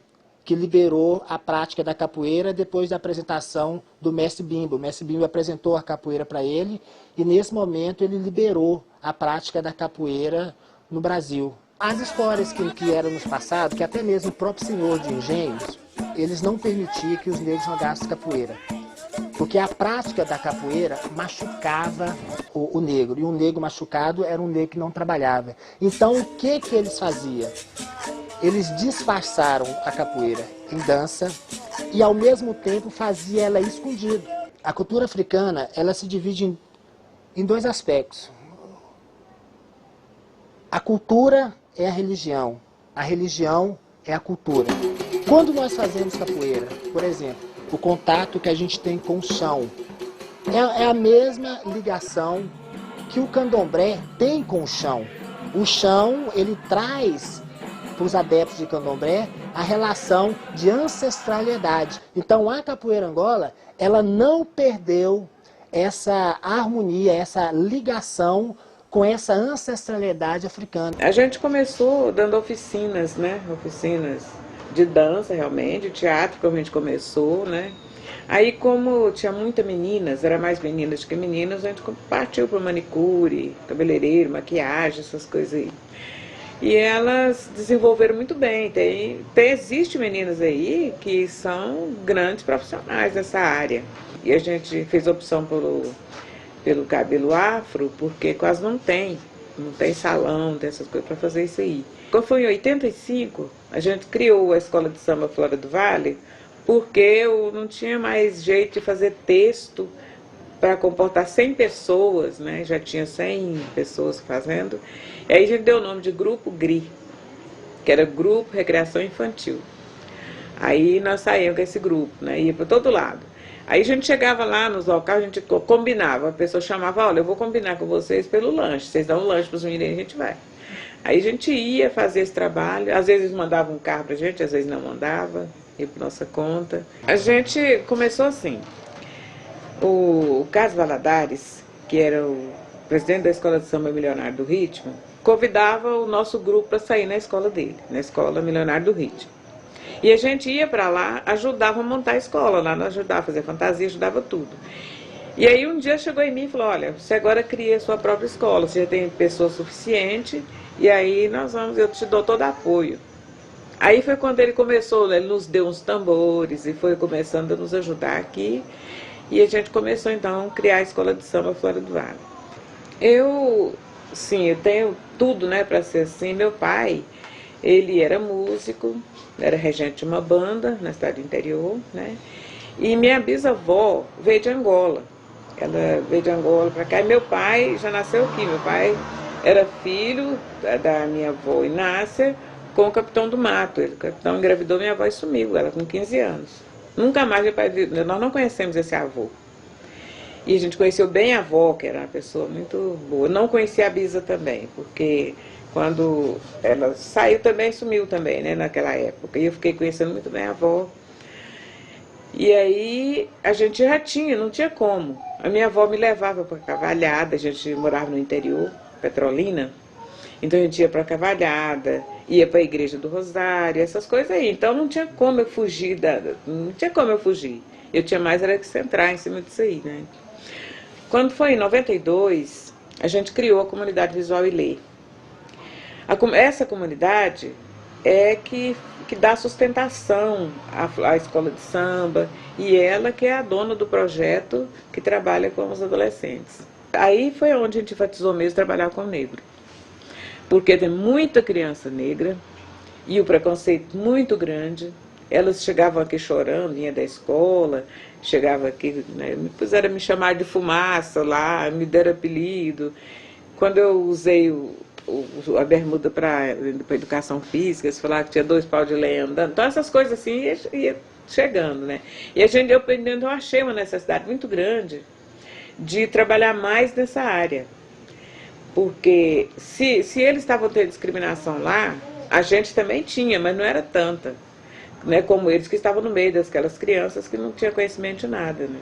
que liberou a prática da capoeira depois da apresentação do Mestre Bimbo. O Mestre Bimbo apresentou a capoeira para ele e nesse momento ele liberou a prática da capoeira no Brasil. As histórias que eram nos passados, que até mesmo o próprio senhor de engenhos, eles não permitiam que os negros jogassem capoeira. Porque a prática da capoeira machucava o negro. E um negro machucado era um negro que não trabalhava. Então o que eles faziam? Eles disfarçaram a capoeira em dança e ao mesmo tempo fazia ela escondida. A cultura africana ela se divide em dois aspectos. A cultura é a religião é a cultura. Quando nós fazemos capoeira, por exemplo, o contato que a gente tem com o chão é a mesma ligação que o candomblé tem com o chão. O chão, ele traz para os adeptos de candomblé a relação de ancestralidade. Então a capoeira Angola, ela não perdeu essa harmonia, essa ligação com essa ancestralidade africana. A gente começou dando oficinas, né? Oficinas de dança, realmente, teatro, como a gente começou, né? Aí, como tinha muitas meninas, era mais meninas do que meninas, a gente partiu para manicure, cabeleireiro, maquiagem, essas coisas aí. E elas desenvolveram muito bem. Existem meninas aí que são grandes profissionais nessa área. E a gente fez opção pelo cabelo afro, porque quase não tem salão, não tem essas coisas para fazer isso aí. Quando foi em 85, a gente criou a Escola de Samba Flora do Vale, porque eu não tinha mais jeito de fazer texto para comportar 100 pessoas, né? Já tinha 100 pessoas fazendo. E aí a gente deu o nome de Grupo GRI, que era Grupo Recreação Infantil. Aí nós saímos com esse grupo, né? Ia para todo lado. Aí a gente chegava lá nos locais, a gente combinava, a pessoa chamava, olha, eu vou combinar com vocês pelo lanche, vocês dão um lanche para os meninos e a gente vai. Aí a gente ia fazer esse trabalho, às vezes mandavam um carro para a gente, às vezes não mandava, ia por nossa conta. A gente começou assim, o Carlos Valadares, que era o presidente da Escola de Samba Milionário do Ritmo, convidava o nosso grupo para sair na escola dele, na Escola Milionário do Ritmo. E a gente ia para lá, ajudava a montar a escola, lá nós ajudava a fazer fantasia, ajudava tudo. E aí um dia chegou em mim e falou, olha, você agora cria a sua própria escola, você já tem pessoa suficiente, e aí eu te dou todo apoio. Aí foi quando ele começou, ele nos deu uns tambores e foi começando a nos ajudar aqui. E a gente começou então a criar a Escola de Samba Flora do Vale. Eu tenho tudo, né, para ser assim. Meu pai, ele era músico, era regente de uma banda na cidade do interior, né? E minha bisavó veio de Angola. Ela veio de Angola para cá e meu pai já nasceu aqui. Meu pai era filho da minha avó Inácia com o capitão do mato. O capitão engravidou minha avó e sumiu, ela com 15 anos. Nunca mais meu pai viu, nós não conhecemos esse avô. E a gente conheceu bem a avó, que era uma pessoa muito boa. Eu não conhecia a bisa também, porque quando ela saiu também, sumiu também, né, naquela época. E eu fiquei conhecendo muito bem a avó. E aí a gente já não tinha como. A minha avó me levava para Cavalhada, a gente morava no interior, Petrolina. Então a gente ia para Cavalhada, ia para a Igreja do Rosário, essas coisas aí. Então não tinha como eu fugir, não tinha como eu fugir. Eu tinha mais era que centrar em cima disso aí, né? Quando foi em 92, a gente criou a Comunidade Visual e Lê. Essa comunidade é que dá sustentação à escola de samba, e ela que é a dona do projeto que trabalha com os adolescentes. Aí foi onde a gente enfatizou mesmo trabalhar com o negro. Porque tem muita criança negra e o preconceito muito grande. Elas chegavam aqui chorando, vinha da escola, chegavam aqui, né, puseram me chamar de fumaça lá, me deram apelido. Quando eu usei a bermuda para educação física, eles falaram que tinha 2 paus de lenha andando. Então essas coisas assim ia chegando, né? E eu achei uma necessidade muito grande de trabalhar mais nessa área. Porque se eles estavam tendo discriminação lá, a gente também tinha, mas não era tanta, né, como eles que estavam no meio daquelas crianças que não tinham conhecimento de nada, né?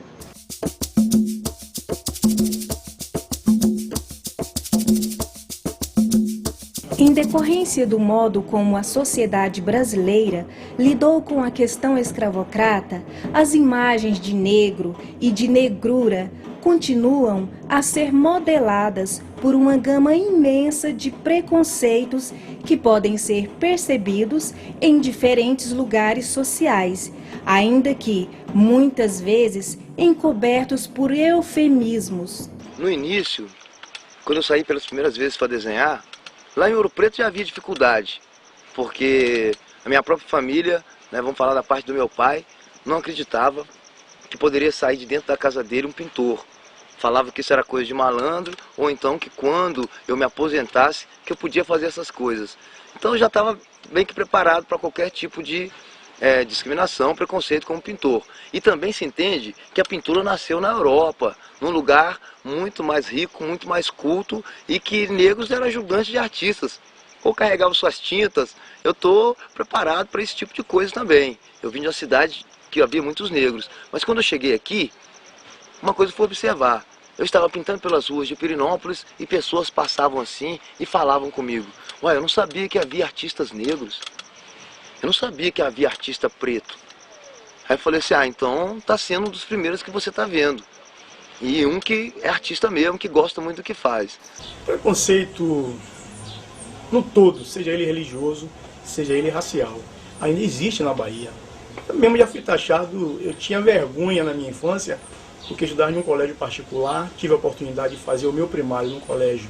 Em decorrência do modo como a sociedade brasileira lidou com a questão escravocrata, as imagens de negro e de negrura continuam a ser modeladas por uma gama imensa de preconceitos que podem ser percebidos em diferentes lugares sociais, ainda que, muitas vezes, encobertos por eufemismos. No início, quando eu saí pelas primeiras vezes para desenhar, lá em Ouro Preto já havia dificuldade, porque a minha própria família, né, vamos falar da parte do meu pai, não acreditava que poderia sair de dentro da casa dele um pintor. Falava que isso era coisa de malandro, ou então que quando eu me aposentasse, que eu podia fazer essas coisas. Então eu já estava bem que preparado para qualquer tipo de discriminação, preconceito como pintor. E também se entende que a pintura nasceu na Europa, num lugar muito mais rico, muito mais culto, e que negros eram ajudantes de artistas, ou carregavam suas tintas. Eu estou preparado para esse tipo de coisa também. Eu vim de uma cidade que havia muitos negros, mas quando eu cheguei aqui, uma coisa foi observar. Eu estava pintando pelas ruas de Pirinópolis e pessoas passavam assim e falavam comigo. Ué, eu não sabia que havia artistas negros. Eu não sabia que havia artista preto. Aí eu falei assim, então está sendo um dos primeiros que você está vendo. E um que é artista mesmo, que gosta muito do que faz. Preconceito no todo, seja ele religioso, seja ele racial, ainda existe na Bahia. Eu mesmo já fui taxado, eu tinha vergonha na minha infância, porque estudava em um colégio particular, tive a oportunidade de fazer o meu primário num colégio,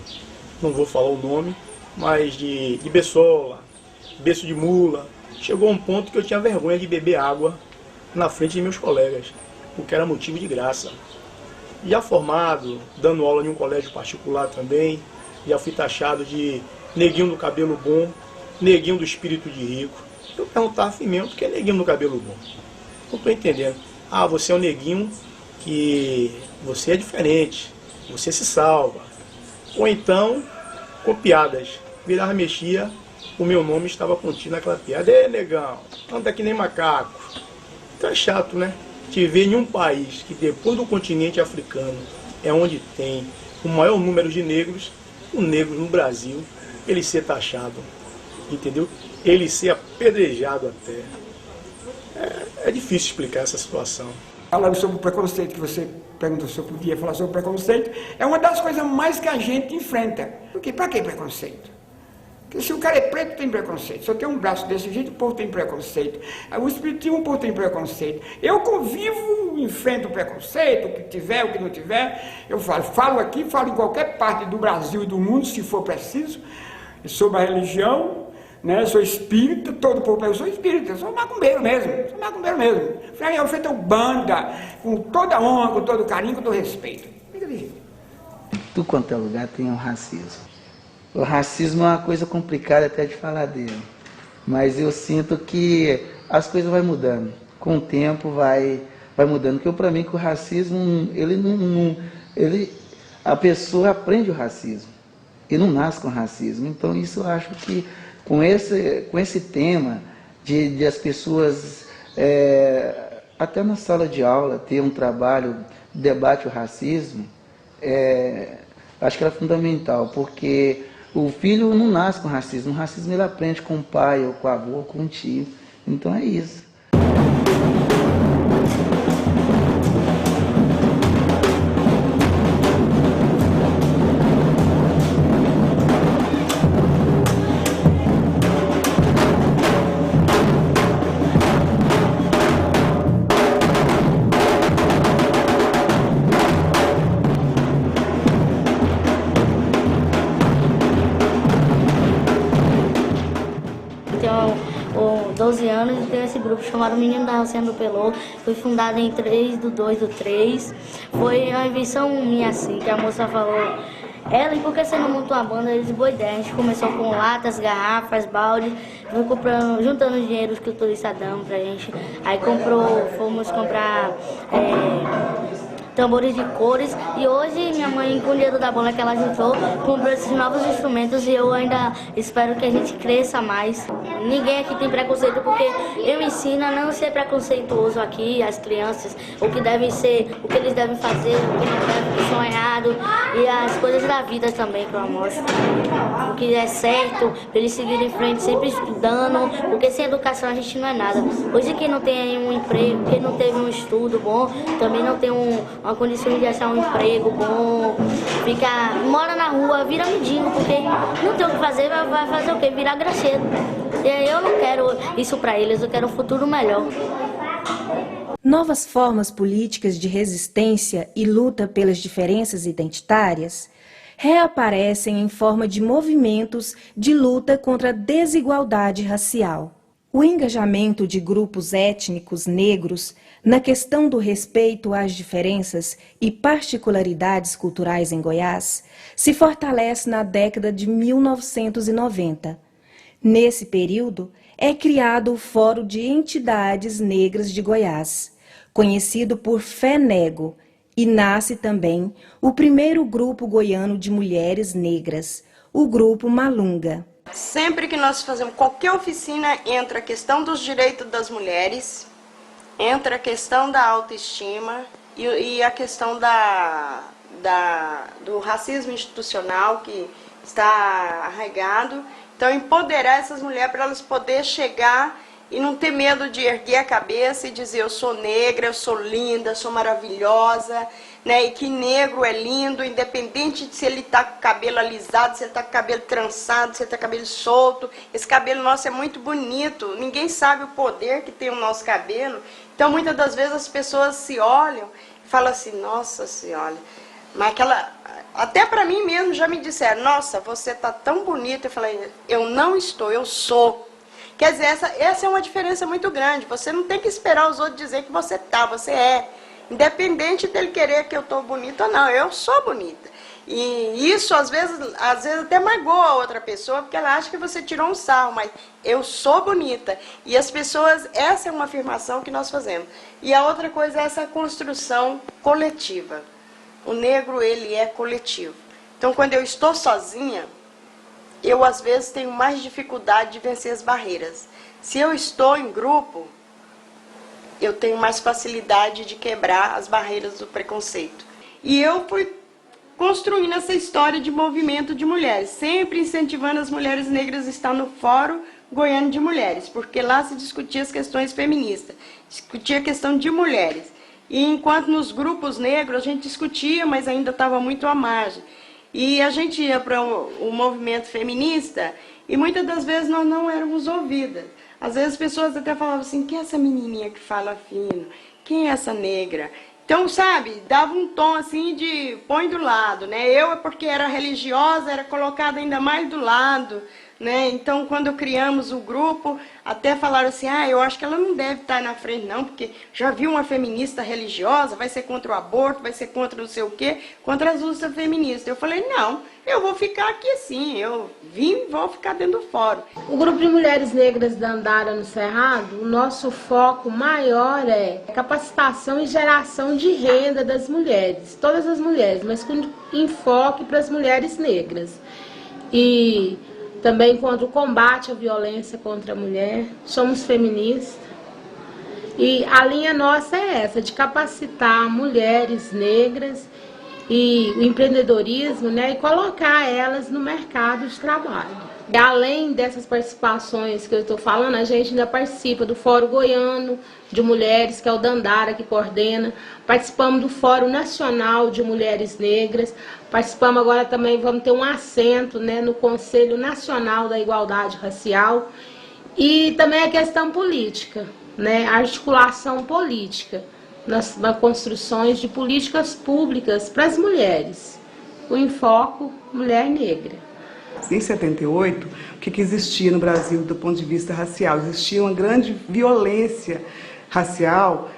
não vou falar o nome, mas de Bessola, berço de mula. Chegou um ponto que eu tinha vergonha de beber água na frente de meus colegas, porque era motivo de graça. Já formado, dando aula em um colégio particular também, já fui taxado de neguinho do cabelo bom, neguinho do espírito de rico. Eu perguntava mesmo, por que é neguinho do cabelo bom? Não estou entendendo. Você é um neguinho que você é diferente, você se salva. Ou então, com piadas. Virava, mexia, o meu nome estava contido naquela piada. Ei, negão, anda que nem macaco. Então é chato, né? Te ver em um país que depois do continente africano é onde tem o maior número de negros, o negro no Brasil, ele ser taxado, entendeu? Ele ser apedrejado até. É difícil explicar essa situação. Falando sobre o preconceito, que você perguntou se eu podia falar sobre preconceito, é uma das coisas mais que a gente enfrenta. Porque para que preconceito? Porque se o cara é preto, tem preconceito. Se eu tenho um braço desse jeito, o povo tem preconceito. O espiritismo, o povo tem preconceito. Eu convivo, enfrento o preconceito, o que tiver, o que não tiver. Eu falo aqui, falo em qualquer parte do Brasil e do mundo, se for preciso, sobre a religião, né? Eu sou espírita, todo o povo, eu sou espírita, eu sou macumbeiro mesmo. Eu feito banda, com toda honra, com todo carinho, com todo respeito. Tudo quanto é lugar tem um racismo. O racismo é uma coisa complicada até de falar dele, mas eu sinto que as coisas vão mudando, com o tempo vai mudando, porque para mim que o racismo, a pessoa aprende o racismo, e não nasce com racismo. Então isso eu acho que com esse tema de as pessoas, até na sala de aula, ter um trabalho, debate o racismo, acho que era fundamental, porque o filho não nasce com racismo. O racismo ele aprende com o pai, ou com o avô, ou com o tio. Então é isso. Tenho 12 anos e tenho esse grupo chamado Menino da Rocinha do Pelô. Foi fundado em 3/2/3. Foi uma invenção minha assim, que a moça falou: Ellen, por que você não montou uma banda? Eles boa ideia. A gente começou com latas, garrafas, balde, juntando dinheiro que o turista dão pra gente. Aí fomos comprar tambores de cores, e hoje minha mãe, com o dinheiro da bola que ela juntou, comprou esses novos instrumentos, e eu ainda espero que a gente cresça mais. Ninguém aqui tem preconceito, porque eu ensino a não ser preconceituoso aqui, as crianças, o que devem ser, o que eles devem fazer, o que não devem sonhar, e as coisas da vida também que eu mostro. O que é certo, para eles seguirem em frente, sempre estudando, porque sem educação a gente não é nada. Hoje quem não tem um emprego, quem não teve um estudo bom, também não tem uma condição de achar um emprego bom, mora na rua, vira mendigo, porque não tem o que fazer, vai fazer o quê? Virar graxeiro. E eu não quero isso para eles, eu quero um futuro melhor. Novas formas políticas de resistência e luta pelas diferenças identitárias reaparecem em forma de movimentos de luta contra a desigualdade racial. O engajamento de grupos étnicos negros na questão do respeito às diferenças e particularidades culturais em Goiás se fortalece na década de 1990. Nesse período, é criado o Fórum de Entidades Negras de Goiás, conhecido por FENEGO, e nasce também o primeiro grupo goiano de mulheres negras, o Grupo Malunga. Sempre que nós fazemos qualquer oficina, entra a questão dos direitos das mulheres, entra a questão da autoestima e a questão do racismo institucional que está arraigado. Então, empoderar essas mulheres para elas poderem chegar e não ter medo de erguer a cabeça e dizer: eu sou negra, eu sou linda, eu sou maravilhosa, né? E que negro é lindo, independente de se ele está com o cabelo alisado, se ele está com o cabelo trançado, se ele está com o cabelo solto. Esse cabelo nosso é muito bonito, ninguém sabe o poder que tem o nosso cabelo. Então, muitas das vezes as pessoas se olham e falam assim: nossa senhora, mas até para mim mesmo já me disseram: nossa, você está tão bonita. Eu falei: eu não estou, eu sou. Quer dizer, essa é uma diferença muito grande. Você não tem que esperar os outros dizer que você tá, você é. Independente dele querer que eu estou bonita ou não, eu sou bonita. E isso às vezes até magoa a outra pessoa, porque ela acha que você tirou um sarro, mas eu sou bonita. E as pessoas, essa é uma afirmação que nós fazemos. E a outra coisa é essa construção coletiva. O negro, ele é coletivo. Então, quando eu estou sozinha, eu às vezes tenho mais dificuldade de vencer as barreiras. Se eu estou em grupo, eu tenho mais facilidade de quebrar as barreiras do preconceito. E eu fui construindo essa história de movimento de mulheres, sempre incentivando as mulheres negras a estar no fórum Goiano de Mulheres, porque lá se discutia as questões feministas, discutia a questão de mulheres. E enquanto nos grupos negros a gente discutia, mas ainda estava muito à margem. E a gente ia para o movimento feminista e muitas das vezes nós não éramos ouvidas. Às vezes as pessoas até falavam assim, quem é essa menininha que fala fino? Quem é essa negra? Então, sabe, dava um tom assim de põe do lado, né? Eu, porque era religiosa, era colocada ainda mais do lado, né? Então, quando criamos o grupo, até falaram assim, eu acho que ela não deve estar na frente não, porque já viu uma feminista religiosa, vai ser contra o aborto, vai ser contra não sei o quê, contra as lutas feministas. Eu falei, não, eu vou ficar aqui sim, eu vim e vou ficar dentro do fórum. O grupo de mulheres negras da Andara no Cerrado, o nosso foco maior é capacitação e geração de renda das mulheres, todas as mulheres, mas com enfoque para as mulheres negras. E também contra o combate à violência contra a mulher, somos feministas. E a linha nossa é essa, de capacitar mulheres negras e o empreendedorismo, né, e colocar elas no mercado de trabalho. E além dessas participações que eu estou falando, a gente ainda participa do Fórum Goiano de Mulheres, que é o Dandara que coordena. Participamos do Fórum Nacional de Mulheres Negras. Participamos agora também, vamos ter um assento, né, no Conselho Nacional da Igualdade Racial. E também a questão política, né, a articulação política nas construções de políticas públicas para as mulheres. O enfoque mulher negra. Em 78, o que existia no Brasil do ponto de vista racial? Existia uma grande violência racial,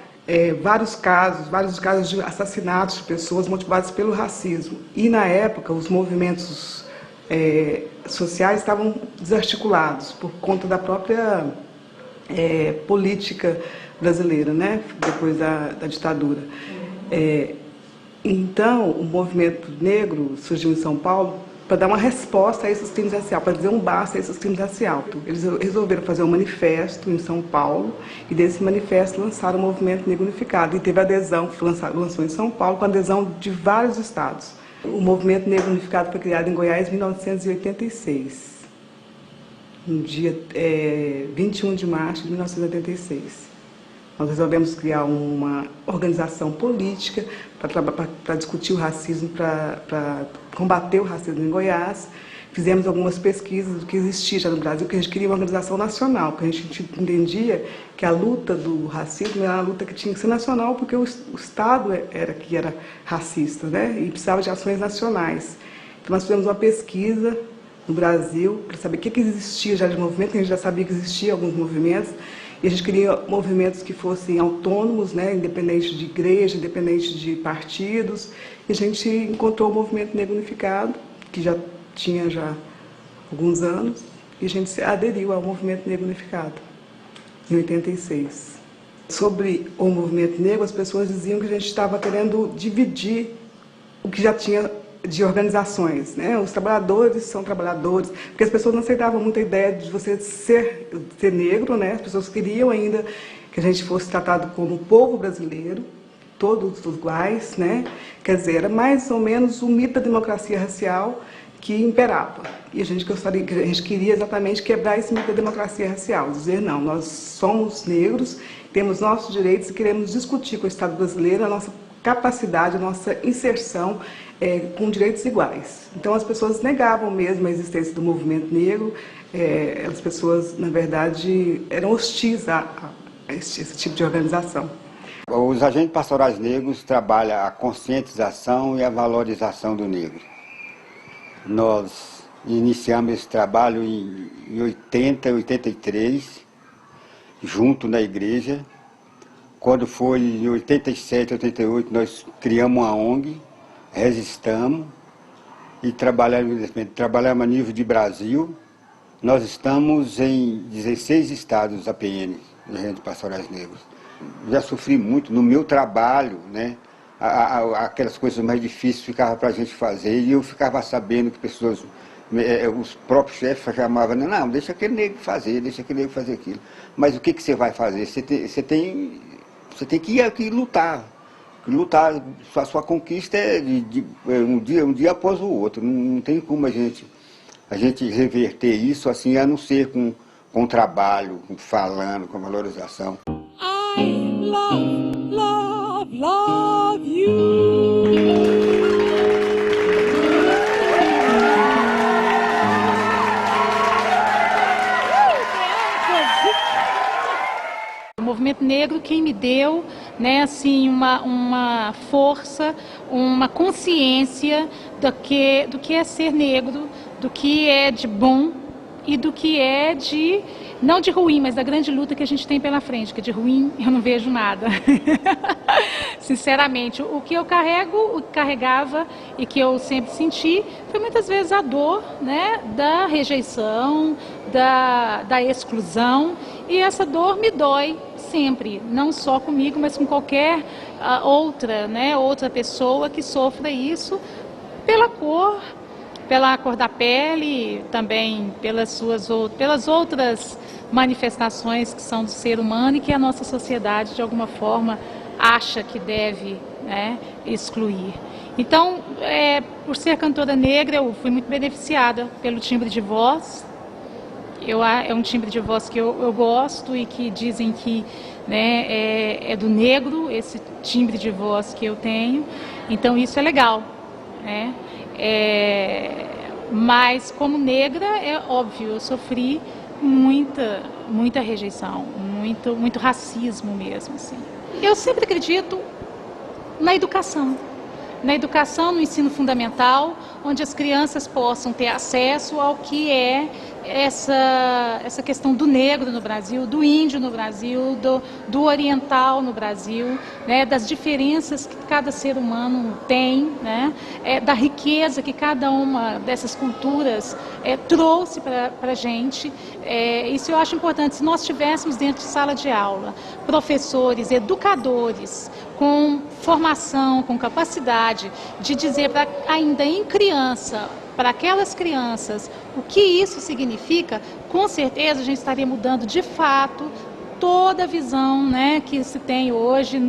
vários casos de assassinatos de pessoas motivados pelo racismo. E na época os movimentos sociais estavam desarticulados por conta da própria política brasileira, né? Depois da ditadura. Então o movimento negro surgiu em São Paulo para dar uma resposta a esses crimes raciais, para dizer um basta a esses crimes raciais. Eles resolveram fazer um manifesto em São Paulo, e desse manifesto lançaram o Movimento Negro Unificado, e teve adesão, lançou em São Paulo, com adesão de vários estados. O Movimento Negro Unificado foi criado em Goiás em 1986, no dia 21 de março de 1986. Nós resolvemos criar uma organização política para discutir o racismo, para combater o racismo em Goiás. Fizemos algumas pesquisas do que existia já no Brasil, que a gente queria uma organização nacional, porque a gente entendia que a luta do racismo era uma luta que tinha que ser nacional, porque o Estado era racista, né? E precisava de ações nacionais. Então nós fizemos uma pesquisa no Brasil para saber o que existia já de movimento, a gente já sabia que existia alguns movimentos, e a gente queria movimentos que fossem autônomos, né, independente de igreja, independente de partidos. E a gente encontrou o Movimento Negro Unificado, que já tinha alguns anos, e a gente aderiu ao Movimento Negro Unificado, em 86. Sobre o movimento negro, as pessoas diziam que a gente estava querendo dividir o que já tinha de organizações, né? Os trabalhadores são trabalhadores, porque as pessoas não aceitavam muito a ideia de você ser negro, né? As pessoas queriam ainda que a gente fosse tratado como povo brasileiro, todos iguais, né? Quer dizer, era mais ou menos o mito da democracia racial que imperava. E a gente queria exatamente quebrar esse mito da democracia racial, dizer, não, nós somos negros, temos nossos direitos e queremos discutir com o Estado brasileiro a nossa capacidade, a nossa inserção com direitos iguais. Então as pessoas negavam mesmo a existência do movimento negro, as pessoas, na verdade, eram hostis a esse tipo de organização. Os agentes pastorais negros trabalham a conscientização e a valorização do negro. Nós iniciamos esse trabalho em 80, 83, junto na igreja. Quando foi em 87, 88, nós criamos uma ONG, resistamos e trabalhamos a nível de Brasil. Nós estamos em 16 estados APN, agentes pastorais negros. Já sofri muito no meu trabalho, né? Aquelas coisas mais difíceis ficavam para a gente fazer, e eu ficava sabendo que pessoas, os próprios chefes chamavam, não, deixa aquele negro fazer, deixa aquele negro fazer aquilo. Mas o que você vai fazer? Você tem que lutar. Lutar, a sua conquista é um dia após o outro. Não tem como a gente reverter isso assim, a não ser com com trabalho, falando, com valorização. I love, love, love you. O movimento negro, quem me deu, né, assim, uma força, uma consciência do que é ser negro, do que é de bom e do que é de, não de ruim, mas da grande luta que a gente tem pela frente, que de ruim eu não vejo nada. Sinceramente, o que eu carregava e que eu sempre senti foi muitas vezes a dor, né, da rejeição, da exclusão, e essa dor me dói sempre, não só comigo, mas com qualquer outra pessoa que sofra isso pela cor da pele, também pelas outras manifestações que são do ser humano e que a nossa sociedade, de alguma forma, acha que deve, né, excluir. Então, por ser cantora negra, eu fui muito beneficiada pelo timbre de voz. É um timbre de voz que eu gosto e que dizem que, né, é do negro, esse timbre de voz que eu tenho. Então, isso é legal, né? Mas como negra, é óbvio, eu sofri muita rejeição, muito racismo mesmo, assim. Eu sempre acredito na educação, no ensino fundamental, onde as crianças possam ter acesso ao que é essa questão do negro no Brasil, do índio no Brasil, do oriental no Brasil, né, das diferenças que cada ser humano tem, né, da riqueza que cada uma dessas culturas trouxe para a gente. Isso eu acho importante. Se nós tivéssemos dentro de sala de aula professores, educadores, com formação, com capacidade de dizer ainda em criança, para aquelas crianças, o que isso significa, com certeza a gente estaria mudando de fato toda a visão, né, que se tem hoje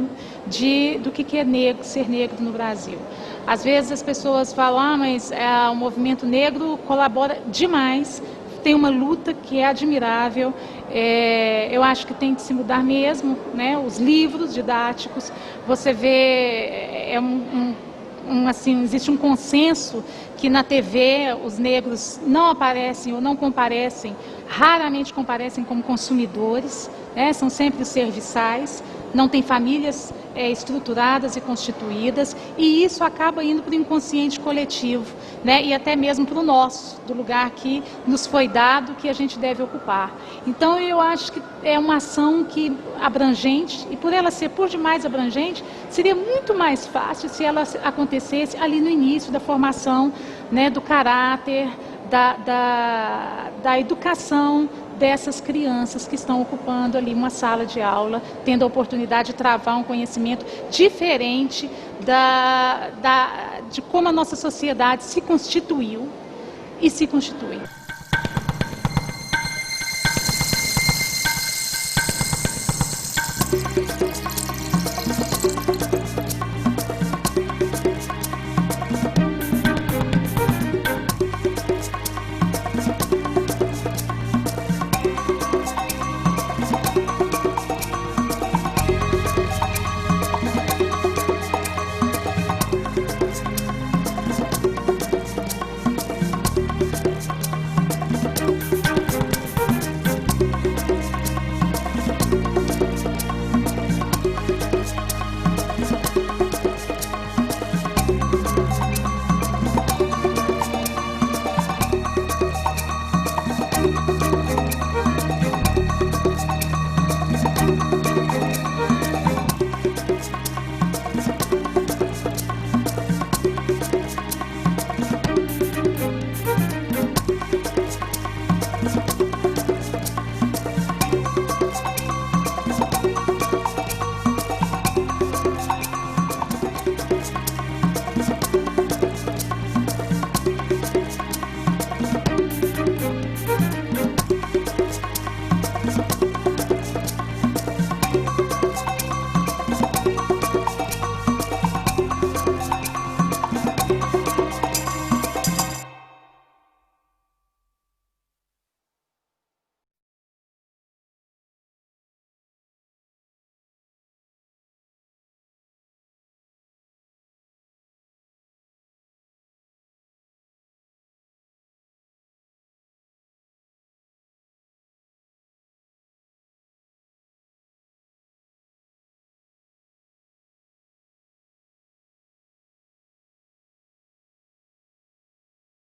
do que é negro, ser negro no Brasil. Às vezes as pessoas falam, mas o movimento negro colabora demais, tem uma luta que é admirável. Eu acho que tem que se mudar mesmo, né? Os livros didáticos, você vê, assim, existe um consenso que na TV os negros não aparecem ou não comparecem, raramente comparecem como consumidores, né? São sempre os serviçais, não tem famílias estruturadas e constituídas, e isso acaba indo para o inconsciente coletivo, né? E até mesmo para o nosso, do lugar que nos foi dado, que a gente deve ocupar. Então eu acho que é uma ação que abrangente, e por ela ser por demais abrangente, seria muito mais fácil se ela acontecesse ali no início da formação, né, do caráter, da educação dessas crianças que estão ocupando ali uma sala de aula, tendo a oportunidade de travar um conhecimento diferente de como a nossa sociedade se constituiu e se constitui.